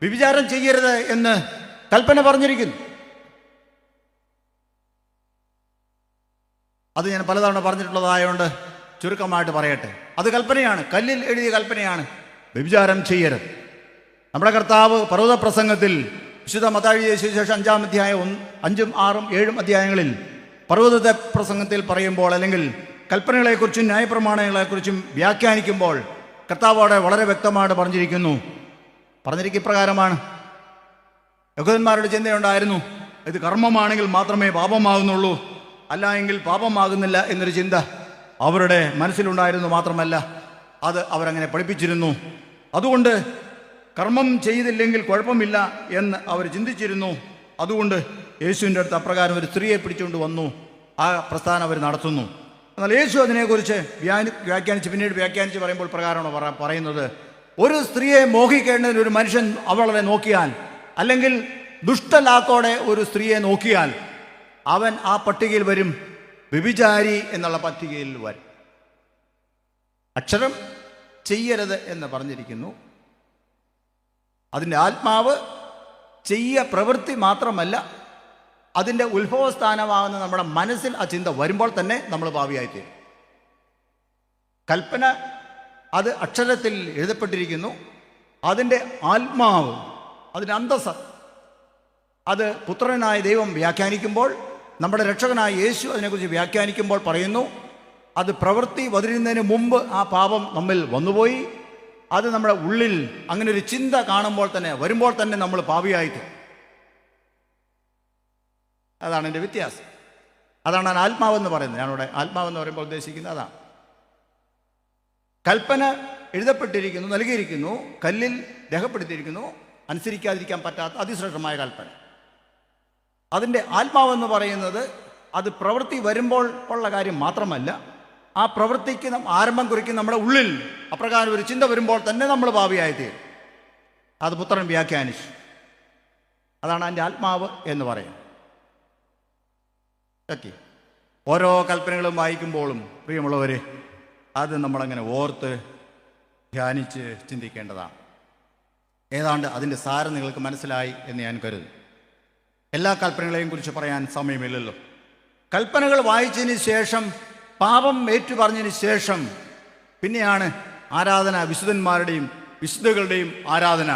Speaker 1: വ്യഭിചാരം ചെയ്യരുത് എന്ന് കൽപ്പന പറഞ്ഞിരിക്കുന്നു. അത് ഞാൻ പലതവണ പറഞ്ഞിട്ടുള്ളതായതുകൊണ്ട് ചുരുക്കമായിട്ട് പറയട്ടെ. അത് കൽപ്പനയാണ്, കല്ലിൽ എഴുതിയ കൽപ്പനയാണ്. വ്യഭിചാരം ചെയ്യരുത്. നമ്മുടെ കർത്താവ് പർവ്വത പ്രസംഗത്തിൽ വിശുദ്ധ മത്തായി സുവിശേഷം 5-ാം അധ്യായം 5, 6, 7 അധ്യായങ്ങളിൽ പർവ്വത പ്രസംഗത്തിൽ പറയുമ്പോൾ, അല്ലെങ്കിൽ കൽപ്പനകളെക്കുറിച്ചും ന്യായപ്രമാണങ്ങളെക്കുറിച്ചും വ്യാഖ്യാനിക്കുമ്പോൾ കർത്താവ് അവിടെ വളരെ വ്യക്തമായിട്ട് പറഞ്ഞിരിക്കുന്ന ഇപ്രകാരമാണ്. യഹൂദന്മാരുടെ ചിന്തയുണ്ടായിരുന്നു, ഇത് കർമ്മമാണെങ്കിൽ മാത്രമേ പാപമാകുന്നുള്ളൂ, അല്ല എങ്കിൽ പാപമാകുന്നില്ല എന്നൊരു ചിന്ത അവരുടെ മനസ്സിലുണ്ടായിരുന്നു. മാത്രമല്ല, അത് അവരങ്ങനെ പഠിപ്പിച്ചിരുന്നു. അതുകൊണ്ട് കർമ്മം ചെയ്തില്ലെങ്കിൽ കുഴപ്പമില്ല എന്ന് അവർ ചിന്തിച്ചിരുന്നു. അതുകൊണ്ട് യേശുവിൻ്റെ അടുത്ത് അപ്രകാരം ഒരു സ്ത്രീയെ പിടിച്ചുകൊണ്ട് വന്നു. ആ പ്രസ്ഥാനം അവർ നടത്തുന്നു. എന്നാൽ യേശു അതിനെക്കുറിച്ച് പിന്നീട് വ്യാഖ്യാനിച്ച് പറയുമ്പോൾ പ്രകാരമാണ് പറയുന്നത്, ഒരു സ്ത്രീയെ മോഹിക്കേണ്ടതിന് ഒരു മനുഷ്യൻ അവളെ നോക്കിയാൽ, അല്ലെങ്കിൽ ദുഷ്ടലാക്കോടെ ഒരു സ്ത്രീയെ നോക്കിയാൽ, അവൻ ആ പട്ടികയിൽ വരും, വ്യഭിചാരി എന്നുള്ള പട്ടികയിൽ വരും. അക്ഷരം ചെയ്യരുത് എന്ന് പറഞ്ഞിരിക്കുന്നു. അതിൻ്റെ ആത്മാവ് പ്രവൃത്തി മാത്രമല്ല, അതിൻ്റെ ഉത്ഭവസ്ഥാനമാകുന്ന നമ്മുടെ മനസ്സിൽ ആ ചിന്ത വരുമ്പോൾ തന്നെ നമ്മൾ പാപിയായിത്തീരും. കൽപ്പന അത് അക്ഷരത്തിൽ എഴുതപ്പെട്ടിരിക്കുന്നു. അതിൻ്റെ ആത്മാവ്, അതിൻ്റെ അന്തസ്സ്, അത് പുത്രനായ ദൈവം വ്യാഖ്യാനിക്കുമ്പോൾ, നമ്മുടെ രക്ഷകനായ യേശു അതിനെക്കുറിച്ച് വ്യാഖ്യാനിക്കുമ്പോൾ പറയുന്നു, അത് പ്രവൃത്തി വരുന്നതിന് മുമ്പ് ആ പാപം നമ്മിൽ വന്നുപോയി. അത് നമ്മുടെ ഉള്ളിൽ അങ്ങനെ ഒരു ചിന്ത കാണുമ്പോൾ തന്നെ, വരുമ്പോൾ തന്നെ നമ്മൾ പാപിയായിത്തീരും. അതാണ് എൻ്റെ വ്യത്യാസം. അതാണ് ഞാൻ ആത്മാവെന്ന് പറയുന്നത്. ഞാനിവിടെ ആത്മാവെന്ന് പറയുമ്പോൾ ഉദ്ദേശിക്കുന്നത് അതാണ്. കൽപ്പന എഴുതപ്പെട്ടിരിക്കുന്നു, നൽകിയിരിക്കുന്നു, കല്ലിൽ രേഖപ്പെടുത്തിയിരിക്കുന്നു. അനുസരിക്കാതിരിക്കാൻ പറ്റാത്ത അതിശ്രേഷ്ഠമായ കൽപ്പന. അതിൻ്റെ ആത്മാവെന്ന് പറയുന്നത് അത് പ്രവൃത്തി വരുമ്പോൾ ഉള്ള കാര്യം മാത്രമല്ല, ആ പ്രവൃത്തിക്ക് ആരംഭം കുറിക്കുന്ന നമ്മുടെ ഉള്ളിൽ അപ്രകാരം ഒരു ചിന്ത വരുമ്പോൾ തന്നെ നമ്മൾ പാപിയായിത്തീരും. അത് പുത്രൻ വ്യാഖ്യാനിച്ചു. അതാണ് എൻ്റെ ആത്മാവ് എന്ന് പറയുന്നത്. ഓക്കെ. ഓരോ കൽപ്പനകളും വായിക്കുമ്പോഴും പ്രിയമുള്ളവരെ, അത് നമ്മളങ്ങനെ ഓർത്ത് ധ്യാനിച്ച് ചിന്തിക്കേണ്ടതാണ്. ഏതാണ്ട് അതിൻ്റെ സാരം നിങ്ങൾക്ക് മനസ്സിലായി എന്ന് ഞാൻ കരുതുന്നു. എല്ലാ കൽപ്പനകളെയും കുറിച്ച് പറയാൻ സമയമില്ലല്ലോ. കൽപ്പനകൾ വായിച്ചതിന് ശേഷം, പാപം ഏറ്റുപറഞ്ഞതിന് ശേഷം പിന്നെയാണ് ആരാധന. വിശുദ്ധന്മാരുടെയും വിശുദ്ധകളുടെയും ആരാധന.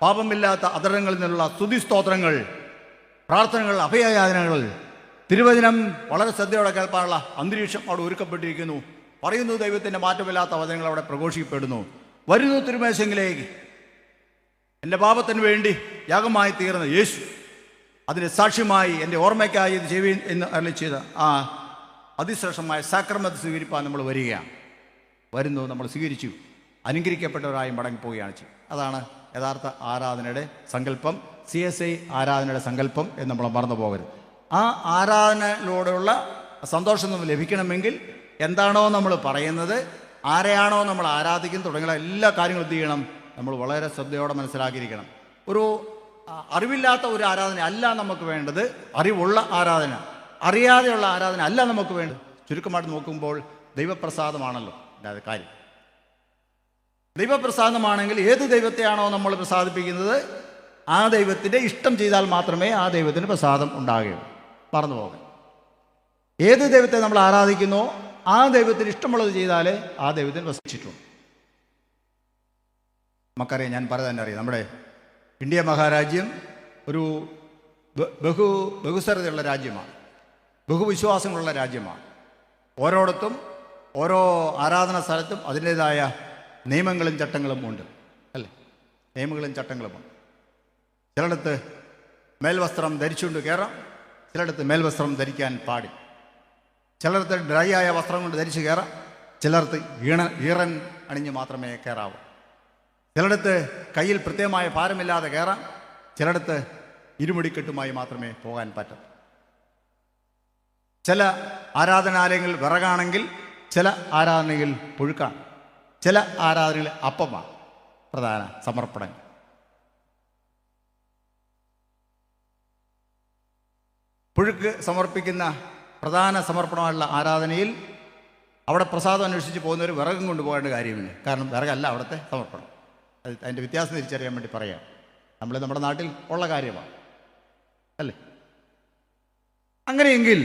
Speaker 1: പാപമില്ലാത്ത അധരങ്ങളിൽ നിന്നുള്ള സ്തുതിസ്തോത്രങ്ങൾ, പ്രാർത്ഥനകൾ, അഭയയാചനകൾ, തിരുവചനം വളരെ ശ്രദ്ധയോടെ കേൾപ്പാനുള്ള അന്തരീക്ഷം അവിടെ ഒരുക്കപ്പെട്ടിരിക്കുന്നു. പറയുന്നു, ദൈവത്തിൻ്റെ മാറ്റമില്ലാത്ത വചനങ്ങൾ അവിടെ പ്രഘോഷിക്കപ്പെടുന്നു. വരുന്നു തിരുമേശങ്കിലേക്ക്. എൻ്റെ പാപത്തിന് വേണ്ടി യാഗമായി തീർന്ന യേശു, അതിന് സാക്ഷ്യമായി എൻ്റെ ഓർമ്മയ്ക്കായി ഇത് ചെയ്യുവിൻ എന്ന് അരുളി ചെയ്ത ആ അതിശ്രേഷ്ഠമായ സാക്രമെന്റ് സ്വീകരിപ്പാൻ നമ്മൾ വരികയാണ്. വരുന്നു, നമ്മൾ സ്വീകരിച്ചു, അനുഗ്രഹിക്കപ്പെട്ടവരായി മടങ്ങിപ്പോവുകയാണ് ചെയ്യുന്നത്. അതാണ് യഥാർത്ഥ ആരാധനയുടെ സങ്കല്പം. CSI ആരാധനയുടെ സങ്കല്പം എന്ന് നമ്മൾ മറന്നു പോകരുത്. ആ ആരാധനയിലൂടെയുള്ള സന്തോഷം നമുക്ക് ലഭിക്കണമെങ്കിൽ എന്താണോ നമ്മൾ പറയുന്നത്, ആരെയാണോ നമ്മൾ ആരാധിക്കുന്നത് തുടങ്ങിയ എല്ലാ കാര്യങ്ങളും എന്ത് ചെയ്യണം, നമ്മൾ വളരെ ശ്രദ്ധയോടെ മനസ്സിലാക്കിയിരിക്കണം. ഒരു അറിവില്ലാത്ത ഒരു ആരാധന അല്ല നമുക്ക് വേണ്ടത്, അറിവുള്ള ആരാധന. അറിയാതെയുള്ള ആരാധന അല്ല നമുക്ക് വേണ്ടത്. ചുരുക്കമായിട്ട് നോക്കുമ്പോൾ ദൈവപ്രസാദമാണല്ലോ അല്ലാതെ കാര്യം. ദൈവപ്രസാദമാണെങ്കിൽ ഏത് ദൈവത്തെയാണോ നമ്മൾ പ്രസാദിപ്പിക്കുന്നത്, ആ ദൈവത്തിൻ്റെ ഇഷ്ടം ചെയ്താൽ മാത്രമേ ആ ദൈവത്തിന് പ്രസാദം ഉണ്ടാകുകയുള്ളൂ. മറന്നു പോകാം. ഏത് ദൈവത്തെ നമ്മൾ ആരാധിക്കുന്നോ ആ ദൈവത്തിന് ഇഷ്ടമുള്ളത് ചെയ്താലേ ആ ദൈവത്തിന് വസിച്ചിട്ടുള്ളൂ. നമുക്കറിയാം, ഞാൻ പറയാൻ അറിയാം, നമ്മുടെ ഇന്ത്യ മഹാരാജ്യം ഒരു ബഹുസ്വരതയുള്ള രാജ്യമാണ്, ബഹുവിശ്വാസങ്ങളുള്ള രാജ്യമാണ്. ഓരോടത്തും ഓരോ ആരാധനാ സ്ഥലത്തും അതിൻ്റേതായ നിയമങ്ങളും ചട്ടങ്ങളും ഉണ്ട്, അല്ലേ? നിയമങ്ങളും ചട്ടങ്ങളുമുണ്ട്. ചിലയിടത്ത് മേൽവസ്ത്രം ധരിച്ചുകൊണ്ട് കയറാം, ചിലയിടത്ത് മേൽവസ്ത്രം ധരിക്കാൻ പാടില്ല. ചിലയിടത്ത് ഡ്രൈ ആയ വസ്ത്രം കൊണ്ട് ധരിച്ച് കയറാം, ചിലർക്ക് ഈറൻ അണിഞ്ഞ് മാത്രമേ കയറാവൂ. ചിലയിടത്ത് കയ്യിൽ പ്രത്യേകമായ ഭാരമില്ലാതെ കയറാം, ചിലയിടത്ത് ഇരുമുടിക്കെട്ടുമായി മാത്രമേ പോകാൻ പറ്റൂ. ചില ആരാധനാലയങ്ങളിൽ വിറകാണെങ്കിൽ ചില ആരാധനയിൽ പുഴുക്കാണ്, ചില ആരാധനയിൽ അപ്പമാണ് പ്രധാന സമർപ്പണങ്ങൾ. പുഴുക്ക് സമർപ്പിക്കുന്ന പ്രധാന സമർപ്പണമുള്ള ആരാധനയിൽ അവിടെ പ്രസാദം അന്വേഷിച്ച് പോകുന്നവർ വിറകും കൊണ്ടുപോകേണ്ട കാര്യമില്ല. കാരണം വിറകല്ല അവിടുത്തെ സമർപ്പണം. അതിൻ്റെ വ്യത്യാസം തിരിച്ചറിയാൻ വേണ്ടി പറയാം. നമ്മുടെ നാട്ടിൽ ഉള്ള കാര്യമാണ് അല്ലേ? അങ്ങനെയെങ്കിൽ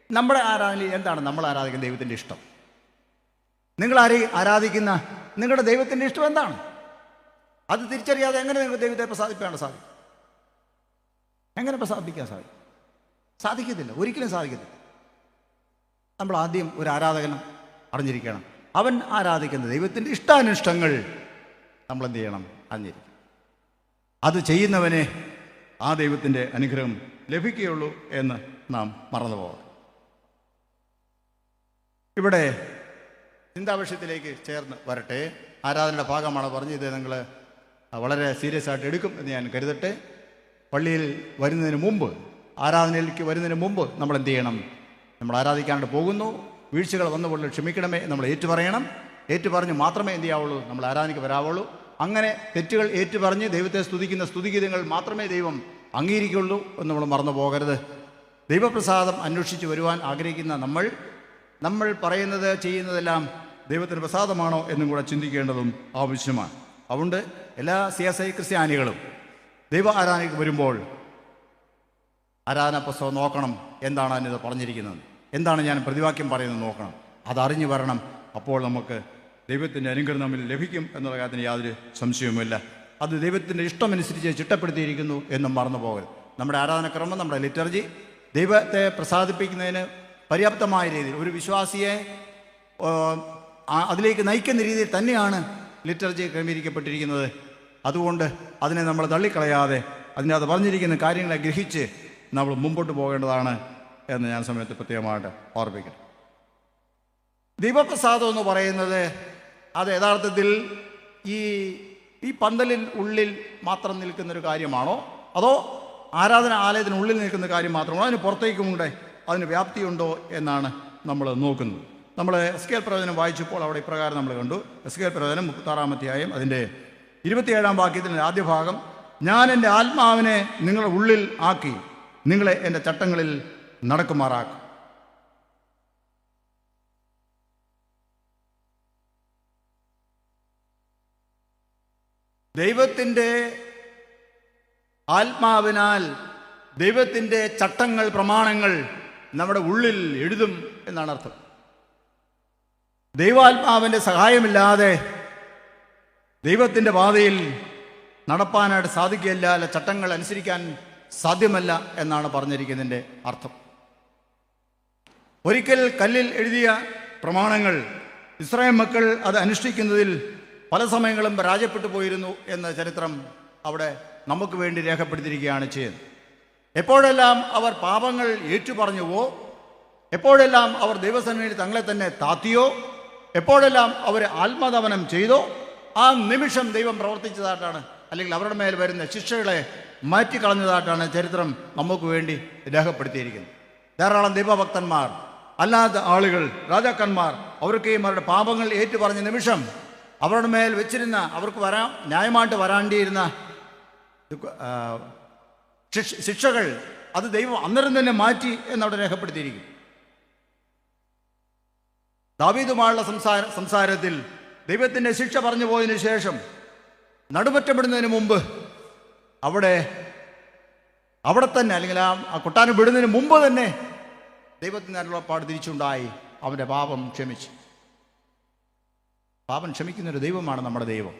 Speaker 1: നമ്മുടെ ആരാധനയിൽ എന്താണ് നമ്മൾ ആരാധിക്കുന്ന ദൈവത്തിൻ്റെ ഇഷ്ടം? നിങ്ങൾ ആരാധിക്കുന്ന നിങ്ങളുടെ ദൈവത്തിൻ്റെ ഇഷ്ടം എന്താണ്? അത് തിരിച്ചറിയാതെ എങ്ങനെ നിങ്ങൾക്ക് ദൈവത്തെ പ്രസാദിപ്പിക്കാൻ സാധിക്കും? എങ്ങനെ പ്രസാദിപ്പിക്കാൻ സാധിക്കും? സാധിക്കത്തില്ല, ഒരിക്കലും സാധിക്കത്തില്ല. നമ്മൾ ആദ്യം ഒരു ആരാധകനും അറിഞ്ഞിരിക്കണം. അവൻ ആരാധിക്കുന്ന ദൈവത്തിൻ്റെ ഇഷ്ടാനിഷ്ടങ്ങൾ നമ്മൾ എന്ത് ചെയ്യണം? അറിഞ്ഞിരിക്കണം. അത് ചെയ്യുന്നവനെ ആ ദൈവത്തിൻ്റെ അനുഗ്രഹം ലഭിക്കുകയുള്ളൂ എന്ന് നാം മറന്നു പോകാം. ഇവിടെ ചിന്താവിഷയത്തിലേക്ക് ചേർന്ന് വരട്ടെ. ആരാധനയുടെ ഭാഗമാണ് പറഞ്ഞത്. ഇത് നിങ്ങൾ വളരെ സീരിയസ് ആയിട്ട് എടുക്കും എന്ന് ഞാൻ കരുതട്ടെ. പള്ളിയിൽ വരുന്നതിന് മുമ്പ്, ആരാധനയിലേക്ക് വരുന്നതിന് മുമ്പ് നമ്മൾ എന്ത് ചെയ്യണം? നമ്മൾ ആരാധിക്കാണ്ട് പോകുന്നു, വീഴ്ചകൾ വന്നുകൊണ്ട് ക്ഷമിക്കണമേ നമ്മൾ ഏറ്റുപറയണം. ഏറ്റുപറഞ്ഞ് മാത്രമേ എന്ത് ചെയ്യാവുള്ളൂ? നമ്മൾ ആരാധനയ്ക്ക് വരാവുള്ളൂ. അങ്ങനെ തെറ്റുകൾ ഏറ്റുപറഞ്ഞ് ദൈവത്തെ സ്തുതിക്കുന്ന സ്തുതിഗീതങ്ങൾ മാത്രമേ ദൈവം അംഗീകരിക്കുള്ളൂ എന്ന് നമ്മൾ മറന്നു പോകരുത്. ദൈവപ്രസാദം അന്വേഷിച്ച് വരുവാൻ ആഗ്രഹിക്കുന്ന നമ്മൾ പറയുന്നത് ചെയ്യുന്നതെല്ലാം ദൈവത്തിന് പ്രസാദമാണോ എന്നും കൂടെ ചിന്തിക്കേണ്ടതും ആവശ്യമാണ്. അതുകൊണ്ട് എല്ലാ CSI ക്രിസ്ത്യാനികളും ദൈവ ആരാധനയ്ക്ക് വരുമ്പോൾ ആരാധനാ പുസ്തകം നോക്കണം. എന്താണ് അതിന് പറഞ്ഞിരിക്കുന്നത്, എന്താണ് ഞാൻ പ്രതിവാക്യം പറയുന്നത് നോക്കണം. അതറിഞ്ഞു വരണം. അപ്പോൾ നമുക്ക് ദൈവത്തിൻ്റെ അനുഗ്രഹം നമ്മിൽ ലഭിക്കും എന്നുള്ള കാര്യത്തിന് യാതൊരു സംശയവുമില്ല. അത് ദൈവത്തിൻ്റെ ഇഷ്ടമനുസരിച്ച് ചിട്ടപ്പെടുത്തിയിരിക്കുന്നു എന്നും മറന്നു പോകരുത്. നമ്മുടെ ആരാധനക്രമം, നമ്മുടെ ലിറ്റർജി ദൈവത്തെ പ്രസാദിപ്പിക്കുന്നതിന് പര്യാപ്തമായ രീതിയിൽ ഒരു വിശ്വാസിയെ അതിലേക്ക് നയിക്കുന്ന രീതിയിൽ തന്നെയാണ് ലിറ്റർജി ക്രമീകരിക്കപ്പെട്ടിരിക്കുന്നത്. അതുകൊണ്ട് അതിനെ നമ്മൾ തള്ളിക്കളയാതെ അതിനകത്ത് പറഞ്ഞിരിക്കുന്ന കാര്യങ്ങളെ ഗ്രഹിച്ച് നമ്മൾ മുമ്പോട്ട് പോകേണ്ടതാണ് എന്ന് ഞാൻ സമയത്ത് പ്രത്യേകമായിട്ട് ഓർമ്മിക്കണം. ദൈവപ്രസാദം എന്ന് പറയുന്നത് അത് യഥാർത്ഥത്തിൽ ഈ പന്തലിൽ ഉള്ളിൽ മാത്രം നിൽക്കുന്നൊരു കാര്യമാണോ, അതോ ആരാധന ആലയത്തിനുള്ളിൽ നിൽക്കുന്ന കാര്യം മാത്രമാണോ, അതിന് പുറത്തേക്കുമുണ്ട്, അതിന് വ്യാപ്തിയുണ്ടോ എന്നാണ് നമ്മൾ നോക്കുന്നത്. നമ്മൾ എസ്കേൽ പ്രവചനം വായിച്ചപ്പോൾ അവിടെ ഇപ്രകാരം നമ്മൾ കണ്ടു. എസ്കേൽ പ്രവചനം 36-ാം അധ്യായം അതിൻ്റെ 27-ാം വാക്യത്തിൻ്റെ ആദ്യ ഭാഗം, ഞാൻ എൻ്റെ ആത്മാവിനെ നിങ്ങളുടെ ഉള്ളിൽ ആക്കി നിങ്ങളെ എൻ്റെ ചട്ടങ്ങളിൽ നടക്കുമാറാക്കും. ദൈവത്തിൻ്റെ ആത്മാവിനാൽ ദൈവത്തിൻ്റെ ചട്ടങ്ങൾ, പ്രമാണങ്ങൾ നമ്മുടെ ഉള്ളിൽ എഴുതും എന്നാണ് അർത്ഥം. ദൈവാത്മാവിൻ്റെ സഹായമില്ലാതെ ദൈവത്തിൻ്റെ പാതയിൽ നടപ്പാനായിട്ട് സാധിക്കുകയില്ല, അല്ല ചട്ടങ്ങൾ അനുസരിക്കാൻ സാധ്യമല്ല എന്നാണ് പറഞ്ഞിരിക്കുന്നതിൻ്റെ അർത്ഥം. ഒരിക്കൽ കല്ലിൽ എഴുതിയ പ്രമാണങ്ങൾ ഇസ്രായേൽ മക്കൾ അത് അനുഷ്ഠിക്കുന്നതിൽ പല സമയങ്ങളും പരാജയപ്പെട്ടു പോയിരുന്നു എന്ന ചരിത്രം അവിടെ നമുക്ക് വേണ്ടി രേഖപ്പെടുത്തിയിരിക്കുകയാണ് ചെയ്യുന്നത്. എപ്പോഴെല്ലാം അവർ പാപങ്ങൾ ഏറ്റുപറഞ്ഞുവോ, എപ്പോഴെല്ലാം അവർ ദൈവസന്നിധിയിൽ തങ്ങളെ തന്നെ താത്തിയോ, എപ്പോഴെല്ലാം അവർ ആത്മദമനം ചെയ്തോ, ആ നിമിഷം ദൈവം പ്രവർത്തിച്ചതായിട്ടാണ്, അല്ലെങ്കിൽ അവരുടെ മേൽ വരുന്ന ശിക്ഷകളെ മാറ്റിക്കളഞ്ഞതായിട്ടാണ് ചരിത്രം നമുക്ക് വേണ്ടി രേഖപ്പെടുത്തിയിരിക്കുന്നത്. ധാരാളം ദൈവഭക്തന്മാർ, അല്ലാത്ത ആളുകൾ, രാജാക്കന്മാർ, അവർക്കെയും അവരുടെ പാപങ്ങൾ ഏറ്റുപറഞ്ഞ നിമിഷം അവരുടെ മേൽ വെച്ചിരുന്ന, അവർക്ക് ന്യായമായിട്ട് വരാണ്ടിയിരുന്ന ശിക്ഷകൾ അത് ദൈവം അന്നേരം തന്നെ മാറ്റി എന്നവിടെ രേഖപ്പെടുത്തിയിരിക്കും. ദാവീദുമായുള്ള സംസാരത്തിൽ ദൈവത്തിൻ്റെ ശിക്ഷ പറഞ്ഞു പോയതിനു ശേഷം നടുമറ്റപ്പെടുന്നതിന് മുമ്പ് അവിടെ തന്നെ, അല്ലെങ്കിൽ ആ കൊട്ടാരം വിടുന്നതിന് മുമ്പ് തന്നെ ദൈവത്തിൻ്റെ അരുളപ്പാട് തിരിച്ചുണ്ടായി. അവൻ്റെ പാപം ക്ഷമിച്ചു. പാപം ക്ഷമിക്കുന്നൊരു ദൈവമാണ് നമ്മുടെ ദൈവം.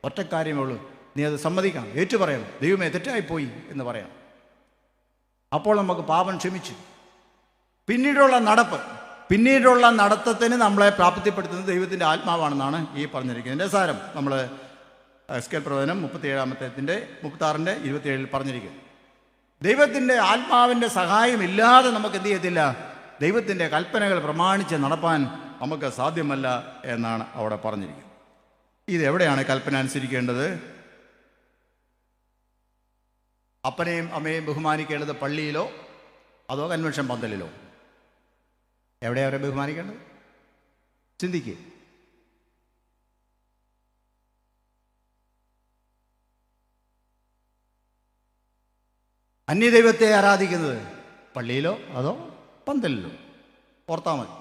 Speaker 1: ഒറ്റക്കാര്യമേ ഉള്ളൂ, നീ അത് സമ്മതിക്കണം, ഏറ്റുപറയണം, ദൈവമേ തെറ്റായിപ്പോയി എന്ന് പറയണം. അപ്പോൾ നമുക്ക് പാപം ക്ഷമിച്ചു. പിന്നീടുള്ള നടത്തത്തിന് നമ്മളെ പ്രാപ്തിപ്പെടുത്തുന്നത് ദൈവത്തിൻ്റെ ആത്മാവാണെന്നാണ് ഈ പറഞ്ഞിരിക്കുന്നത്. എൻ്റെ സാരം നമ്മൾ എസ്കേൽ പ്രവചനം 37-ാമത്തെ 36-ന്റെ 27 പറഞ്ഞിരിക്കുന്നു. ദൈവത്തിൻ്റെ ആത്മാവിൻ്റെ സഹായമില്ലാതെ നമുക്ക് എന്ത് ചെയ്യത്തില്ല, ദൈവത്തിൻ്റെ കൽപ്പനകൾ പ്രമാണിച്ച് നടപ്പാൻ നമുക്ക് സാധ്യമല്ല എന്നാണ് അവിടെ പറഞ്ഞിരിക്കുന്നത്. ഇതെവിടെയാണ് കൽപ്പന അനുസരിക്കേണ്ടത്? അപ്പനെയും അമ്മയെയും ബഹുമാനിക്കേണ്ടത് പള്ളിയിലോ അതോ കൺവെൻഷൻ പന്തലിലോ? എവിടെയാണ് അവരെ ബഹുമാനിക്കേണ്ടത്? ചിന്തിക്കുക. അന്യദൈവത്തെ ആരാധിക്കുന്നത് പള്ളിയിലോ അതോ പന്തലിലോ? ഓർത്താൽ മതി.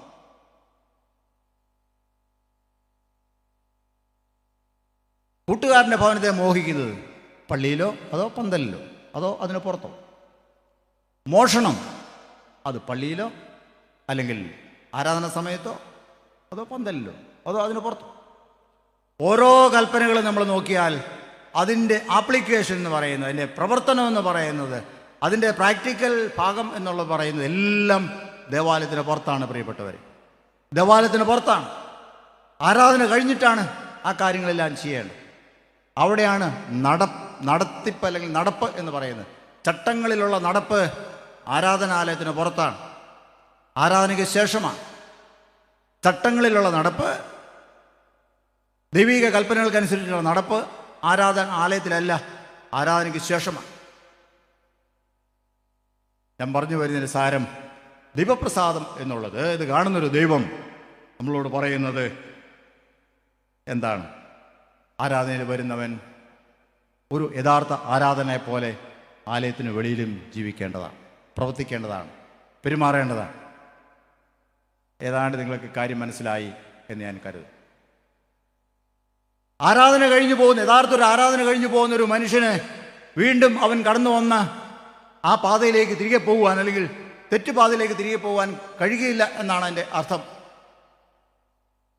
Speaker 1: കൂട്ടുകാരൻ്റെ ഭവനത്തെ മോഹിക്കുന്നത് പള്ളിയിലോ അതോ പന്തലിലോ അതോ അതിന് പുറത്തോ? മോഷണം അത് പള്ളിയിലോ അല്ലെങ്കിൽ ആരാധന സമയത്തോ അതോ പന്തലിലോ അതോ അതിന് പുറത്തോ? ഓരോ കൽപ്പനകളും നമ്മൾ നോക്കിയാൽ അതിൻ്റെ ആപ്ലിക്കേഷൻ എന്ന് പറയുന്നത്, അതിൻ്റെ പ്രവർത്തനം എന്ന് പറയുന്നത്, അതിൻ്റെ പ്രാക്ടിക്കൽ ഭാഗം എന്നുള്ളത് പറയുന്നത് എല്ലാം ദേവാലയത്തിന് പുറത്താണ്. പ്രിയപ്പെട്ടവർ, ദേവാലയത്തിന് പുറത്താണ്. ആരാധന കഴിഞ്ഞിട്ടാണ് ആ കാര്യങ്ങളെല്ലാം ചെയ്യേണ്ടത്. അവിടെയാണ് നടത്തിപ്പ് അല്ലെങ്കിൽ നടപ്പ് എന്ന് പറയുന്നത്. ചട്ടങ്ങളിലുള്ള നടപ്പ് ആരാധനാലയത്തിന് പുറത്താണ്, ആരാധനയ്ക്ക് ശേഷമാണ്. ചട്ടങ്ങളിലുള്ള നടപ്പ്, ദൈവിക കൽപ്പനകൾക്കനുസരിച്ചുള്ള നടപ്പ് ആരാധന ആലയത്തിലല്ല, ആരാധനയ്ക്ക് ശേഷമാണ്. ഞാൻ പറഞ്ഞു വരുന്നതിന് സാരം, ദൈവപ്രസാദം എന്നുള്ളത്, ഇത് കാണുന്നൊരു ദൈവം നമ്മളോട് പറയുന്നത് എന്താണ്? ആരാധനയിൽ വരുന്നവൻ ഒരു യഥാർത്ഥ ആരാധനയെ പോലെ ആലയത്തിന് വെളിയിലും ജീവിക്കേണ്ടതാണ്, പ്രവർത്തിക്കേണ്ടതാണ്, പെരുമാറേണ്ടതാണ്. ഏതാണ്ട് നിങ്ങൾക്ക് കാര്യം മനസ്സിലായി എന്ന് ഞാൻ കരുതുന്നു. ആരാധന കഴിഞ്ഞു പോകുന്ന, യഥാർത്ഥ ഒരു ആരാധന കഴിഞ്ഞു പോകുന്ന ഒരു മനുഷ്യന് വീണ്ടും അവൻ കടന്നു വന്ന ആ പാതയിലേക്ക് തിരികെ പോകുവാൻ, അല്ലെങ്കിൽ തെറ്റുപാതയിലേക്ക് തിരികെ പോകുവാൻ കഴിയുകയില്ല എന്നാണ് എൻ്റെ അർത്ഥം,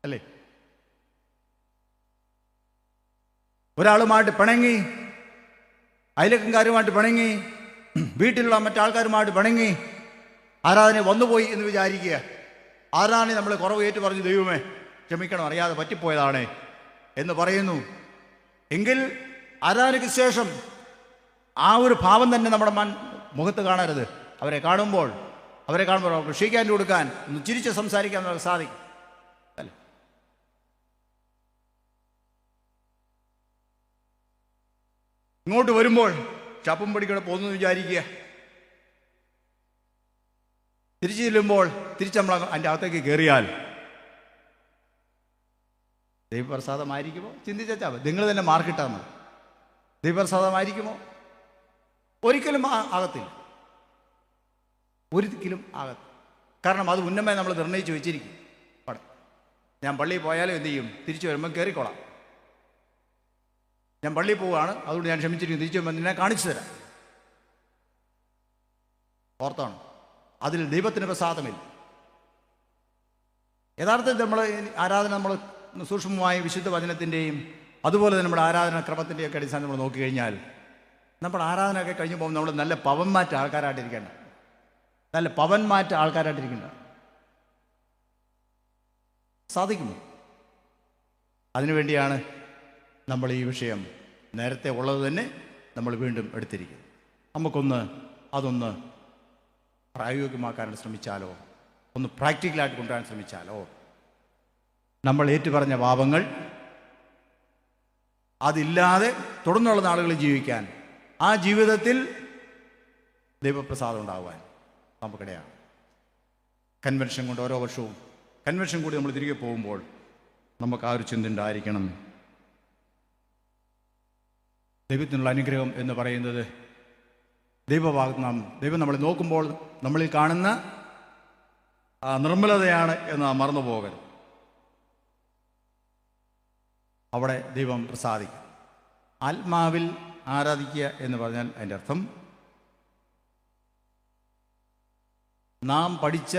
Speaker 1: അല്ലേ? ഒരാളുമായിട്ട് പിണങ്ങി, അയലക്കാരുമായിട്ട് പിണങ്ങി, വീട്ടിലുള്ള മറ്റാൾക്കാരുമായിട്ട് പിണങ്ങി ആരാധന വന്നുപോയി എന്ന് വിചാരിക്കുക. ആരാധന നമ്മൾ കുറവ് ഏറ്റു പറഞ്ഞു, ദൈവമേ ക്ഷമിക്കണം, അറിയാതെ പറ്റിപ്പോയതാണ് എന്ന് പറയുന്നു എങ്കിൽ ആരാധനയ്ക്ക് ശേഷം ആ ഒരു ഭാവം തന്നെ നമ്മുടെ മുഖത്ത് കാണരുത്. അവരെ കാണുമ്പോൾ അവർക്ക് ക്ഷീക്കാൻ കൊടുക്കാൻ, ഒന്ന് ചിരിച്ച് സംസാരിക്കാൻ നമുക്ക് സാധിക്കും. അല്ല, ഇങ്ങോട്ട് വരുമ്പോൾ ചപ്പും പടിക്കൂടെ പോകുന്നു വിചാരിക്കുക. തിരിച്ചു ചെല്ലുമ്പോൾ തിരിച്ച് നമ്മൾ അതിൻ്റെ അകത്തേക്ക് കയറിയാൽ ദൈവപ്രസാദമായിരിക്കുമോ? ചിന്തിച്ചാൽ മതി. നിങ്ങൾ തന്നെ മാർക്കിട്ടാൽ മതി. ദൈവപ്രസാദമായിരിക്കുമോ? ഒരിക്കലും ആകത്തില്ല, ഒരിക്കലും ആകത്തില്ല. കാരണം അത് ഉന്നമേ നമ്മൾ നിർണ്ണയിച്ച് വെച്ചിരിക്കും. ഞാൻ പള്ളിയിൽ പോയാലും എന്ത് ചെയ്യും? തിരിച്ചു വരുമ്പം കയറിക്കോളാം. ഞാൻ പള്ളിയിൽ പോവുകയാണ്, അതുകൊണ്ട് ഞാൻ ക്ഷമിച്ചിരിക്കും, തിരിച്ചു വരുമ്പോൾ നിന്നെ കാണിച്ചു തരാം. ഓർത്താണ്, അതിൽ ദൈവത്തിന് പ്രസാദമില്ല. യഥാർത്ഥത്തിൽ നമ്മൾ ആരാധന നമ്മൾ സൂക്ഷ്മമായ വിശുദ്ധ വചനത്തിൻ്റെയും അതുപോലെ തന്നെ നമ്മുടെ ആരാധന ക്രമത്തിൻ്റെയും ഒക്കെ അടിസ്ഥാനം നമ്മൾ നോക്കിക്കഴിഞ്ഞാൽ നമ്മുടെ ആരാധനയൊക്കെ കഴിഞ്ഞ് പോകുമ്പോൾ നമ്മൾ നല്ല പവന്മാറ്റ ആൾക്കാരായിട്ടിരിക്കേണ്ട, നല്ല പവന്മാറ്റ ആൾക്കാരായിട്ടിരിക്കേണ്ട സാധിക്കുമോ? അതിനുവേണ്ടിയാണ് നമ്മൾ ഈ വിഷയം നേരത്തെ ഉള്ളത് തന്നെ നമ്മൾ വീണ്ടും എടുത്തിരിക്കുന്നത്. നമുക്കൊന്ന് അതൊന്ന് പ്രായോഗികമാക്കാൻ ശ്രമിച്ചാലോ, ഒന്ന് പ്രാക്ടിക്കലായിട്ട് കൊണ്ടുവരാൻ ശ്രമിച്ചാലോ, നമ്മൾ ഏറ്റുപറഞ്ഞ പാപങ്ങൾ അതില്ലാതെ തുടർന്നുള്ള നാളുകളിൽ ജീവിക്കാൻ, ആ ജീവിതത്തിൽ ദൈവപ്രസാദം ഉണ്ടാകുവാൻ നമുക്കിടയാണ്. കൺവെൻഷൻ കൊണ്ട് ഓരോ വർഷവും കൺവെൻഷൻ കൂടി നമ്മൾ തിരികെ പോകുമ്പോൾ നമുക്ക് ആ ഒരു ചിന്ത ഉണ്ടായിരിക്കണം. ദൈവത്തിനുള്ള അനുഗ്രഹം എന്ന് പറയുന്നത് ദൈവം നമ്മളെ നോക്കുമ്പോൾ നമ്മളിൽ കാണുന്ന ആ നിർമ്മലതയാണ് എന്ന് നാം മറന്നു പോകരുത്. അവിടെ ദൈവം പ്രസാദിക്കും. ആത്മാവിൽ ആരാധിക്കുക എന്ന് പറഞ്ഞാൽ അതിൻ്റെ അർത്ഥം നാം പഠിച്ച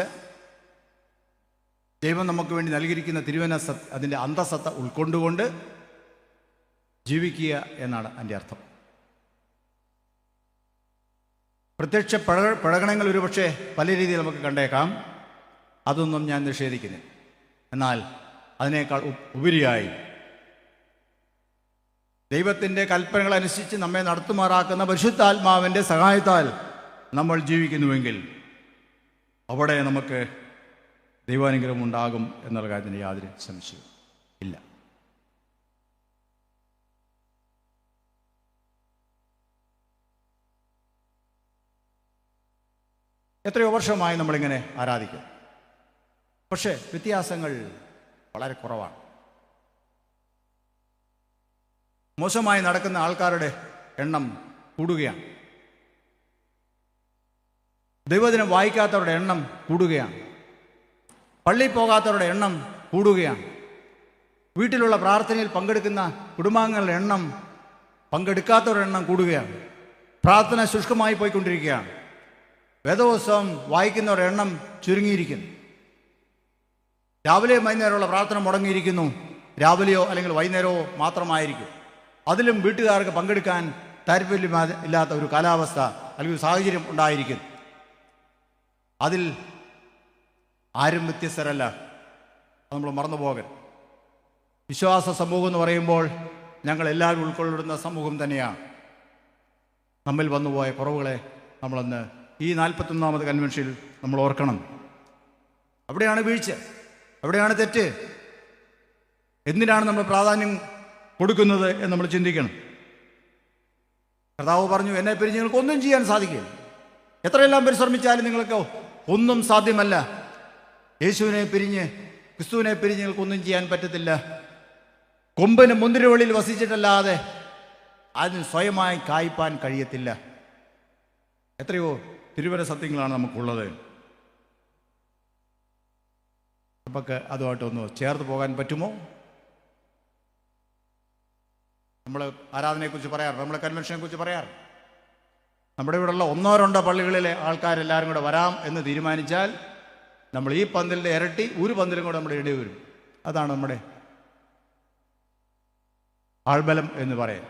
Speaker 1: ദൈവം നമുക്ക് വേണ്ടി നൽകിയിരിക്കുന്ന തിരുവന അതിൻ്റെ അന്തസത്ത ഉൾക്കൊണ്ടുകൊണ്ട് ജീവിക്കുക എന്നാണ് അതിൻ്റെ അർത്ഥം. പ്രത്യക്ഷ പ്രകടനങ്ങൾ ഒരുപക്ഷെ പല രീതിയിൽ നമുക്ക് കണ്ടേക്കാം, അതൊന്നും ഞാൻ നിഷേധിക്കുന്നില്ല. എന്നാൽ അതിനേക്കാൾ ഉപരിയായി ദൈവത്തിൻ്റെ കൽപ്പനകളനുസരിച്ച് നമ്മെ നടത്തുമാറാക്കുന്ന പരിശുദ്ധാത്മാവിൻ്റെ സഹായത്താൽ നമ്മൾ ജീവിക്കുന്നുവെങ്കിൽ അവിടെ നമുക്ക് ദൈവാനുഗ്രഹം ഉണ്ടാകും എന്നുള്ള കാര്യത്തിന് യാതൊരു സംശയവും ഇല്ല. എത്രയോ വർഷമായി നമ്മളിങ്ങനെ ആരാധിക്കും. പക്ഷേ വ്യത്യാസങ്ങൾ വളരെ കുറവാണ്. മോശമായി നടക്കുന്ന ആൾക്കാരുടെ എണ്ണം കൂടുകയാണ്. ദൈവവചനം വായിക്കാത്തവരുടെ എണ്ണം കൂടുകയാണ്. പള്ളിയിൽ പോകാത്തവരുടെ എണ്ണം കൂടുകയാണ്. വീട്ടിലുള്ള പ്രാർത്ഥനയിൽ പങ്കെടുക്കുന്ന കുടുംബാംഗങ്ങളുടെ എണ്ണം, പങ്കെടുക്കാത്തവരുടെ എണ്ണം കൂടുകയാണ്. പ്രാർത്ഥന ശുഷ്കമായി പോയിക്കൊണ്ടിരിക്കുകയാണ്. വേദപുസ്തകം വായിക്കുന്നവരുടെ എണ്ണം ചുരുങ്ങിയിരിക്കുന്നു. രാവിലെയും വൈകുന്നേരമുള്ള പ്രാർത്ഥന മുടങ്ങിയിരിക്കുന്നു. രാവിലെയോ അല്ലെങ്കിൽ വൈകുന്നേരമോ മാത്രമായിരിക്കും. അതിലും വീട്ടുകാർക്ക് പങ്കെടുക്കാൻ താല്പര്യമില്ലാത്ത ഒരു കാലാവസ്ഥ അല്ലെങ്കിൽ സാഹചര്യം ഉണ്ടായിരിക്കുന്നു. അതിൽ ആരും വ്യത്യസ്തരല്ല. അത് നമ്മൾ മറന്നു പോകരുത്. വിശ്വാസ സമൂഹം എന്ന് പറയുമ്പോൾ ഞങ്ങൾ എല്ലാവരും ഉൾക്കൊള്ളുന്ന സമൂഹം തന്നെയാണ്. നമ്മിൽ വന്നുപോയ കുറവുകളെ നമ്മളന്ന് ഈ 41ാമത് കൺവെൻഷനിൽ നമ്മൾ ഓർക്കണം. അവിടെയാണ് വീഴ്ച, അവിടെയാണ് തെറ്റ്. എന്തിനാണ് നമ്മൾ പ്രാധാന്യം കൊടുക്കുന്നത് എന്ന് നമ്മൾ ചിന്തിക്കണം. കർത്താവ് പറഞ്ഞു, എന്നെ പിരിഞ്ഞ് നിങ്ങൾക്ക് ഒന്നും ചെയ്യാൻ സാധിക്കില്ല. എത്രയെല്ലാം പരിശ്രമിച്ചാലും നിങ്ങൾക്ക് ഒന്നും സാധ്യമല്ല. യേശുവിനെ പിരിഞ്ഞ്, ക്രിസ്തുവിനെ പിരിഞ്ഞ് നിങ്ങൾക്കൊന്നും ചെയ്യാൻ പറ്റത്തില്ല. കൊമ്പിന് മുന്തിരിവള്ളിയിൽ വസിച്ചിട്ടല്ലാതെ അതിന് സ്വയമായി കായ്പാൻ കഴിയത്തില്ല. എത്രയോ തിരുവചന സത്യങ്ങളാണ് നമുക്കുള്ളത്. നമുക്ക് അതുമായിട്ടൊന്ന് ചേർത്ത് പോകാൻ പറ്റുമോ? നമ്മൾ ആരാധനയെക്കുറിച്ച് പറയാറ്, നമ്മൾ കൺവെൻഷനെക്കുറിച്ച് പറയാറ്. നമ്മുടെ ഇവിടെയുള്ള 1-2 പള്ളികളിലെ ആൾക്കാരെല്ലാവരും കൂടെ വരാം എന്ന് തീരുമാനിച്ചാൽ നമ്മൾ ഈ പന്തലിൻ്റെ ഇരട്ടി ഒരു പന്തലും കൂടെ നമ്മുടെ ഇടയിൽ വരും. അതാണ് നമ്മുടെ ആൾബലം എന്ന് പറയാം.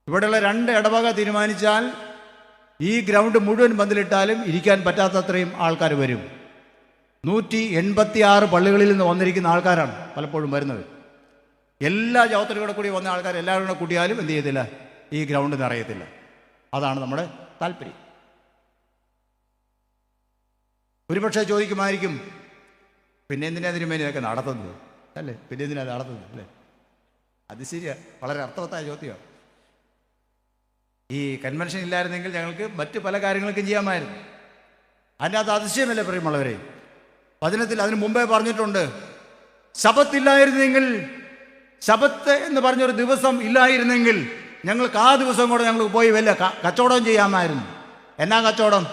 Speaker 1: ഇവിടെയുള്ള 2 ഇടവക തീരുമാനിച്ചാൽ ഈ ഗ്രൗണ്ട് മുഴുവൻ പന്തലിട്ടാലും ഇരിക്കാൻ പറ്റാത്തത്രയും ആൾക്കാർ വരും. 186 പള്ളികളിൽ നിന്ന് വന്നിരിക്കുന്ന ആൾക്കാരാണ് പലപ്പോഴും വരുന്നത്. എല്ലാ ജാവത്തിലൂടെ കൂടി വന്ന ആൾക്കാർ എല്ലാവരും കൂടെ കൂട്ടിയാലും എന്ത് ചെയ്യത്തില്ല, ഈ ഗ്രൗണ്ട് നിറയത്തില്ല. അതാണ് നമ്മുടെ താല്പര്യം. ഒരുപക്ഷെ ചോദിക്കുമായിരിക്കും, പിന്നെ എന്തിനാ തിരുമേനി ഇതൊക്കെ നടത്തുന്നത് അല്ലേ, പിന്നെ എന്തിനാ നടത്തുന്നത് അല്ലേ? അത് ശരിയാ, വളരെ അർത്ഥവത്തായ ചോദ്യമാണ്. ഈ കൺവെൻഷൻ ഇല്ലായിരുന്നെങ്കിൽ ഞങ്ങൾക്ക് മറ്റ് പല കാര്യങ്ങൾക്കും ചെയ്യാമായിരുന്നു. അതിൻ്റെ അത് അതിശയമല്ലേ പ്രിയമുള്ളവരെ? വചനത്തിൽ അതിനു മുമ്പേ പറഞ്ഞിട്ടുണ്ട്, ശബത്തില്ലായിരുന്നെങ്കിൽ, ശബത്ത് എന്ന് പറഞ്ഞൊരു ദിവസം ഇല്ലായിരുന്നെങ്കിൽ ഞങ്ങൾക്ക് ആ ദിവസം കൂടെ ഞങ്ങൾക്ക് പോയി വല്ല കച്ചവടം ചെയ്യാമായിരുന്നു. എന്നാ കച്ചവടം?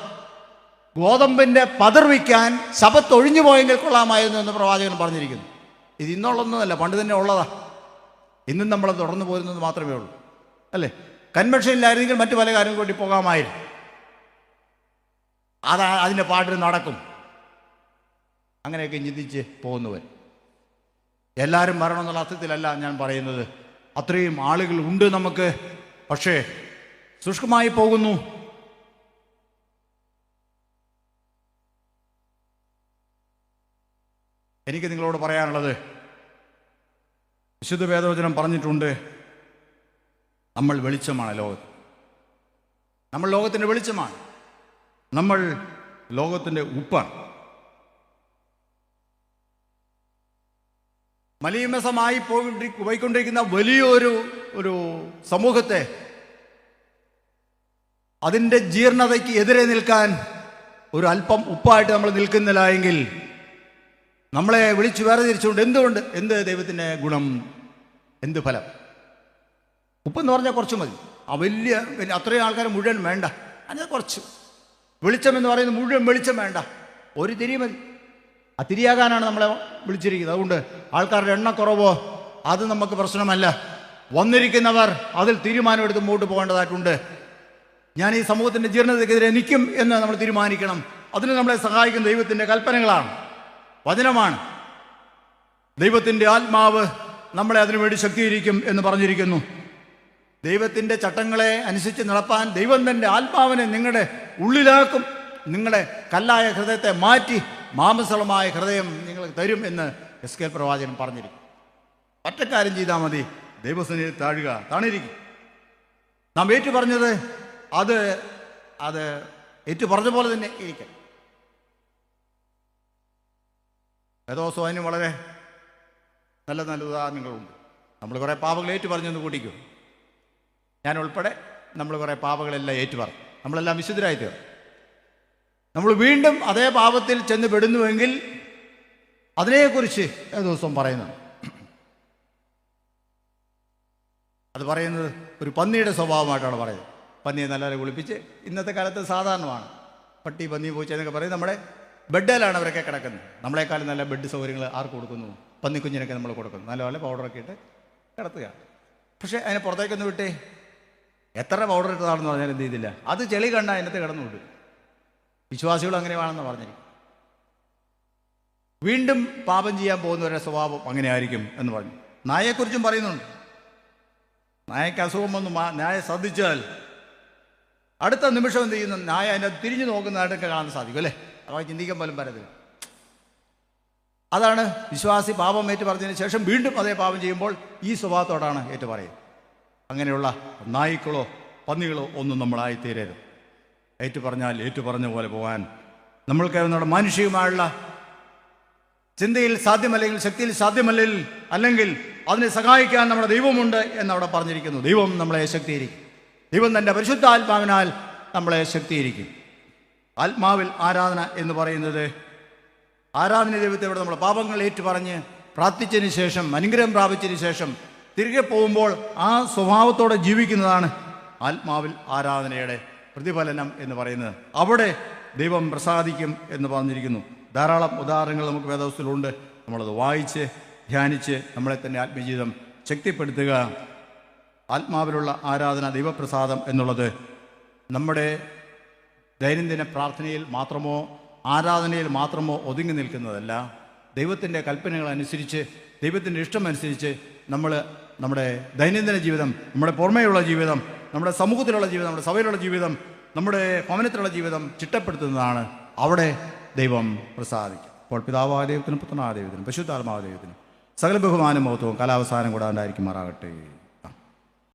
Speaker 1: ഗോതമ്പിൻ്റെ പതിർവിക്കാൻ ശബത്ത് ഒഴിഞ്ഞു പോയെങ്കിൽ കൊള്ളാമായിരുന്നു എന്ന് പ്രവാചകൻ പറഞ്ഞിരിക്കുന്നു. ഇത് ഇന്നുള്ളൊന്നുമല്ല, പണ്ട് തന്നെ ഉള്ളതാ. ഇന്നും നമ്മൾ തുടർന്നു പോരുന്നത് മാത്രമേ ഉള്ളൂ അല്ലേ? കൺവെൻഷൻ ഇല്ലായിരുന്നെങ്കിൽ മറ്റു പല കാര്യങ്ങൾ കൂടി പോകാമായിരുന്നു. അതിൻ്റെ പാട്ടിൽ നടക്കും. അങ്ങനെയൊക്കെ ചിന്തിച്ച് പോകുന്നവർ എല്ലാവരും വരണമെന്നുള്ള അർത്ഥത്തിലല്ല ഞാൻ പറയുന്നത്. അത്രയും ആളുകൾ ഉണ്ട് നമുക്ക്, പക്ഷേ ശുഷ്കമായി പോകുന്നു. എനിക്ക് നിങ്ങളോട് പറയാനുള്ളത്, വിശുദ്ധ വേദവചനം പറഞ്ഞിട്ടുണ്ട്, നമ്മൾ വെളിച്ചമാണ് ലോകത്ത്. നമ്മൾ ലോകത്തിൻ്റെ വെളിച്ചമാണ്. നമ്മൾ ലോകത്തിൻ്റെ ഉപ്പാണ്. മലീമസമായി പോയിക്കൊണ്ടിരിക്കുന്ന വലിയൊരു സമൂഹത്തെ അതിൻ്റെ ജീർണതയ്ക്ക് എതിരെ നിൽക്കാൻ ഒരു അല്പം ഉപ്പായിട്ട് നമ്മൾ നിൽക്കുന്നില്ല എങ്കിൽ നമ്മളെ വിളിച്ചു വേർതിരിച്ചുകൊണ്ട് എന്ത് ദൈവത്തിൻ്റെ ഗുണം, എന്ത് ഫലം? ഉപ്പെന്ന് പറഞ്ഞാൽ കുറച്ച് മതി. ആ വലിയ അത്രയും ആൾക്കാർ മുഴുവൻ വേണ്ട, അതിന് കുറച്ച്. വെളിച്ചം എന്ന് പറയുന്നത് മുഴുവൻ വെളിച്ചം വേണ്ട, ഒരു തിരി മതി. ആ തിരിയാകാനാണ് നമ്മളെ വിളിച്ചിരിക്കുന്നത്. അതുകൊണ്ട് ആൾക്കാരുടെ എണ്ണക്കുറവോ അത് നമുക്ക് പ്രശ്നമല്ല. വന്നിരിക്കുന്നവർ അതിൽ തീരുമാനമെടുത്ത് മുമ്പോട്ട് പോകേണ്ടതായിട്ടുണ്ട്. ഞാൻ ഈ സമൂഹത്തിൻ്റെ ജീർണതയ്ക്കെതിരെ നിൽക്കും എന്ന് നമ്മൾ തീരുമാനിക്കണം. അതിന് നമ്മളെ സഹായിക്കുന്ന ദൈവത്തിൻ്റെ കൽപ്പനകളാണ്, വചനമാണ്. ദൈവത്തിൻ്റെ ആത്മാവ് നമ്മളെ അതിനുവേണ്ടി ശക്തീകരിക്കും എന്ന് പറഞ്ഞിരിക്കുന്നു. ദൈവത്തിൻ്റെ ചട്ടങ്ങളെ അനുസരിച്ച് നടപ്പാൻ ദൈവം തൻ്റെ ആത്മാവിനെ നിങ്ങളുടെ ഉള്ളിലാക്കും. നിങ്ങളുടെ കല്ലായ ഹൃദയത്തെ മാറ്റി മാംസളമായ ഹൃദയം നിങ്ങൾക്ക് തരും എന്ന് എസ്കേൽ പ്രവാചകൻ പറഞ്ഞിരിക്കും. ഒറ്റക്കാര്യം ചെയ്താൽ മതി, ദൈവസന്നിധിയിൽ താണിരിക്കും. നാം ഏറ്റു പറഞ്ഞത് അത് ഏറ്റു പറഞ്ഞ പോലെ തന്നെ ഇരിക്കും. വേദോസം അതിന് വളരെ നല്ല ഉദാഹരണങ്ങളുണ്ട്. നമ്മൾ കുറേ പാപങ്ങൾ ഏറ്റു പറഞ്ഞെന്ന് കൂട്ടിക്കും. ഞാൻ ഉൾപ്പെടെ നമ്മൾ കുറേ പാപങ്ങളെല്ലാം ഏറ്റുപറയും, നമ്മളെല്ലാം വിശുദ്ധരായി തീർന്നു. നമ്മൾ വീണ്ടും അതേ പാപത്തിൽ ചെന്ന് പെടുന്നുവെങ്കിൽ അതിനെക്കുറിച്ച് ദിവസവും പറയുന്നു. അത് പറയുന്നത് ഒരു പന്നിയുടെ സ്വഭാവമായിട്ടാണ് പറയുന്നത്. പന്നിയെ നല്ലവരെ കുളിപ്പിച്ച്, ഇന്നത്തെ കാലത്ത് സാധാരണമാണ് പട്ടി, പന്നി, പൂച്ച എന്നൊക്കെ പറയും. നമ്മുടെ ബെഡിലാണ് അവരൊക്കെ കിടക്കുന്നത്. നമ്മളെക്കാളും നല്ല ബെഡ് സൗകര്യങ്ങൾ ആർക്ക് കൊടുക്കുന്നു? പന്നിക്കുഞ്ഞിനൊക്കെ നമ്മൾ കൊടുക്കുന്നു. നല്ലപോലെ പൗഡറൊക്കെ ഇട്ട് കിടത്തുക. പക്ഷേ അതിനെ പുറത്തേക്കൊന്ന് വിട്ടേ, എത്ര പൗഡർ ഇട്ടതാണെന്ന് പറഞ്ഞാൽ എന്ത് ചെയ്തില്ല, അത് ചെളി കണ്ടാൽ അതിനകത്ത് കിടന്നു വിടും. വിശ്വാസികൾ അങ്ങനെയാണെന്ന് പറഞ്ഞിരിക്കും. വീണ്ടും പാപം ചെയ്യാൻ പോകുന്നവരുടെ സ്വഭാവം അങ്ങനെ ആയിരിക്കും എന്ന് പറഞ്ഞു. നായയെക്കുറിച്ചും പറയുന്നുണ്ട്. നായയ്ക്ക് അസുഖം വന്നു, നായ ശ്രദ്ധിച്ചാൽ അടുത്ത നിമിഷം എന്ത് ചെയ്യുന്നു? നായ അതിൻ്റെ തിരിഞ്ഞു നോക്കുന്നതായിട്ടൊക്കെ കാണാൻ സാധിക്കും അല്ലേ? അവ ചിന്തിക്കാൻ പോലും പറ്റത്തില്ല. അതാണ് വിശ്വാസി പാപം ഏറ്റു പറഞ്ഞതിന് ശേഷം വീണ്ടും അതേ പാപം ചെയ്യുമ്പോൾ ഈ സ്വഭാവത്തോടാണ് ഏറ്റു പറയുന്നത്. അങ്ങനെയുള്ള നായ്ക്കളോ പന്നികളോ ഒന്നും നമ്മളായിത്തീരരുത്. ഏറ്റു പറഞ്ഞാൽ ഏറ്റു പറഞ്ഞ പോലെ പോകാൻ നമ്മൾക്ക് നമ്മുടെ മാനുഷികമായുള്ള ചിന്തയിൽ സാധ്യമല്ലെങ്കിൽ ശക്തിയിൽ സാധ്യമല്ലെങ്കിൽ അല്ലെങ്കിൽ അതിനെ സഹായിക്കാൻ നമ്മുടെ ദൈവമുണ്ട് എന്നവിടെ പറഞ്ഞിരിക്കുന്നു. ദൈവം നമ്മളെ ശക്തീകരിക്കും. ദൈവം തൻ്റെ പരിശുദ്ധാത്മാവിനാൽ നമ്മളെ ശക്തീകരിക്കും. ആത്മാവിൽ ആരാധന എന്ന് പറയുന്നത്, ആരാധന ദൈവത്തോടെ നമ്മുടെ പാപങ്ങൾ ഏറ്റുപറഞ്ഞ് പ്രാർത്ഥിച്ചതിന് ശേഷം, അനുഗ്രഹം പ്രാപിച്ചതിന് ശേഷം തിരികെ പോകുമ്പോൾ ആ സ്വഭാവത്തോടെ ജീവിക്കുന്നതാണ് ആത്മാവിൽ ആരാധനയുടെ പ്രതിഫലനം എന്ന് പറയുന്നത്. അവിടെ ദൈവം പ്രസാദിക്കും എന്ന് പറഞ്ഞിരിക്കുന്നു. ധാരാളം ഉദാഹരണങ്ങൾ നമുക്ക് വേദപുസ്തകത്തിലുണ്ട്. നമ്മളത് വായിച്ച് ധ്യാനിച്ച് നമ്മളെ തന്നെ ആത്മജീവിതം ശക്തിപ്പെടുത്തുക. ആത്മാവിലുള്ള ആരാധന, ദൈവപ്രസാദം എന്നുള്ളത് നമ്മുടെ ദൈനംദിന പ്രാർത്ഥനയിൽ മാത്രമോ ആരാധനയിൽ മാത്രമോ ഒതുങ്ങി നിൽക്കുന്നതല്ല. ദൈവത്തിൻ്റെ കൽപ്പനകൾ അനുസരിച്ച്, ദൈവത്തിൻ്റെ ഇഷ്ടമനുസരിച്ച് നമ്മൾ നമ്മുടെ ദൈനംദിന ജീവിതം, നമ്മുടെ പുറമേയുള്ള ജീവിതം, നമ്മുടെ സമൂഹത്തിലുള്ള ജീവിതം, നമ്മുടെ സഭയിലുള്ള ജീവിതം, നമ്മുടെ ഭവനത്തിലുള്ള ജീവിതം ചിട്ടപ്പെടുത്തുന്നതാണ്. അവിടെ ദൈവം പ്രസാദിക്കും. അപ്പോൾ പിതാവായ ദൈവത്തിനും പുത്രനായ ദൈവത്തിനും പരിശുദ്ധാത്മാവായ ദൈവത്തിനും സകല ബഹുമാനം മഹത്വവും കാലാവസാനം കൂടാണ്ടായിരിക്കുമാറാകട്ടെ.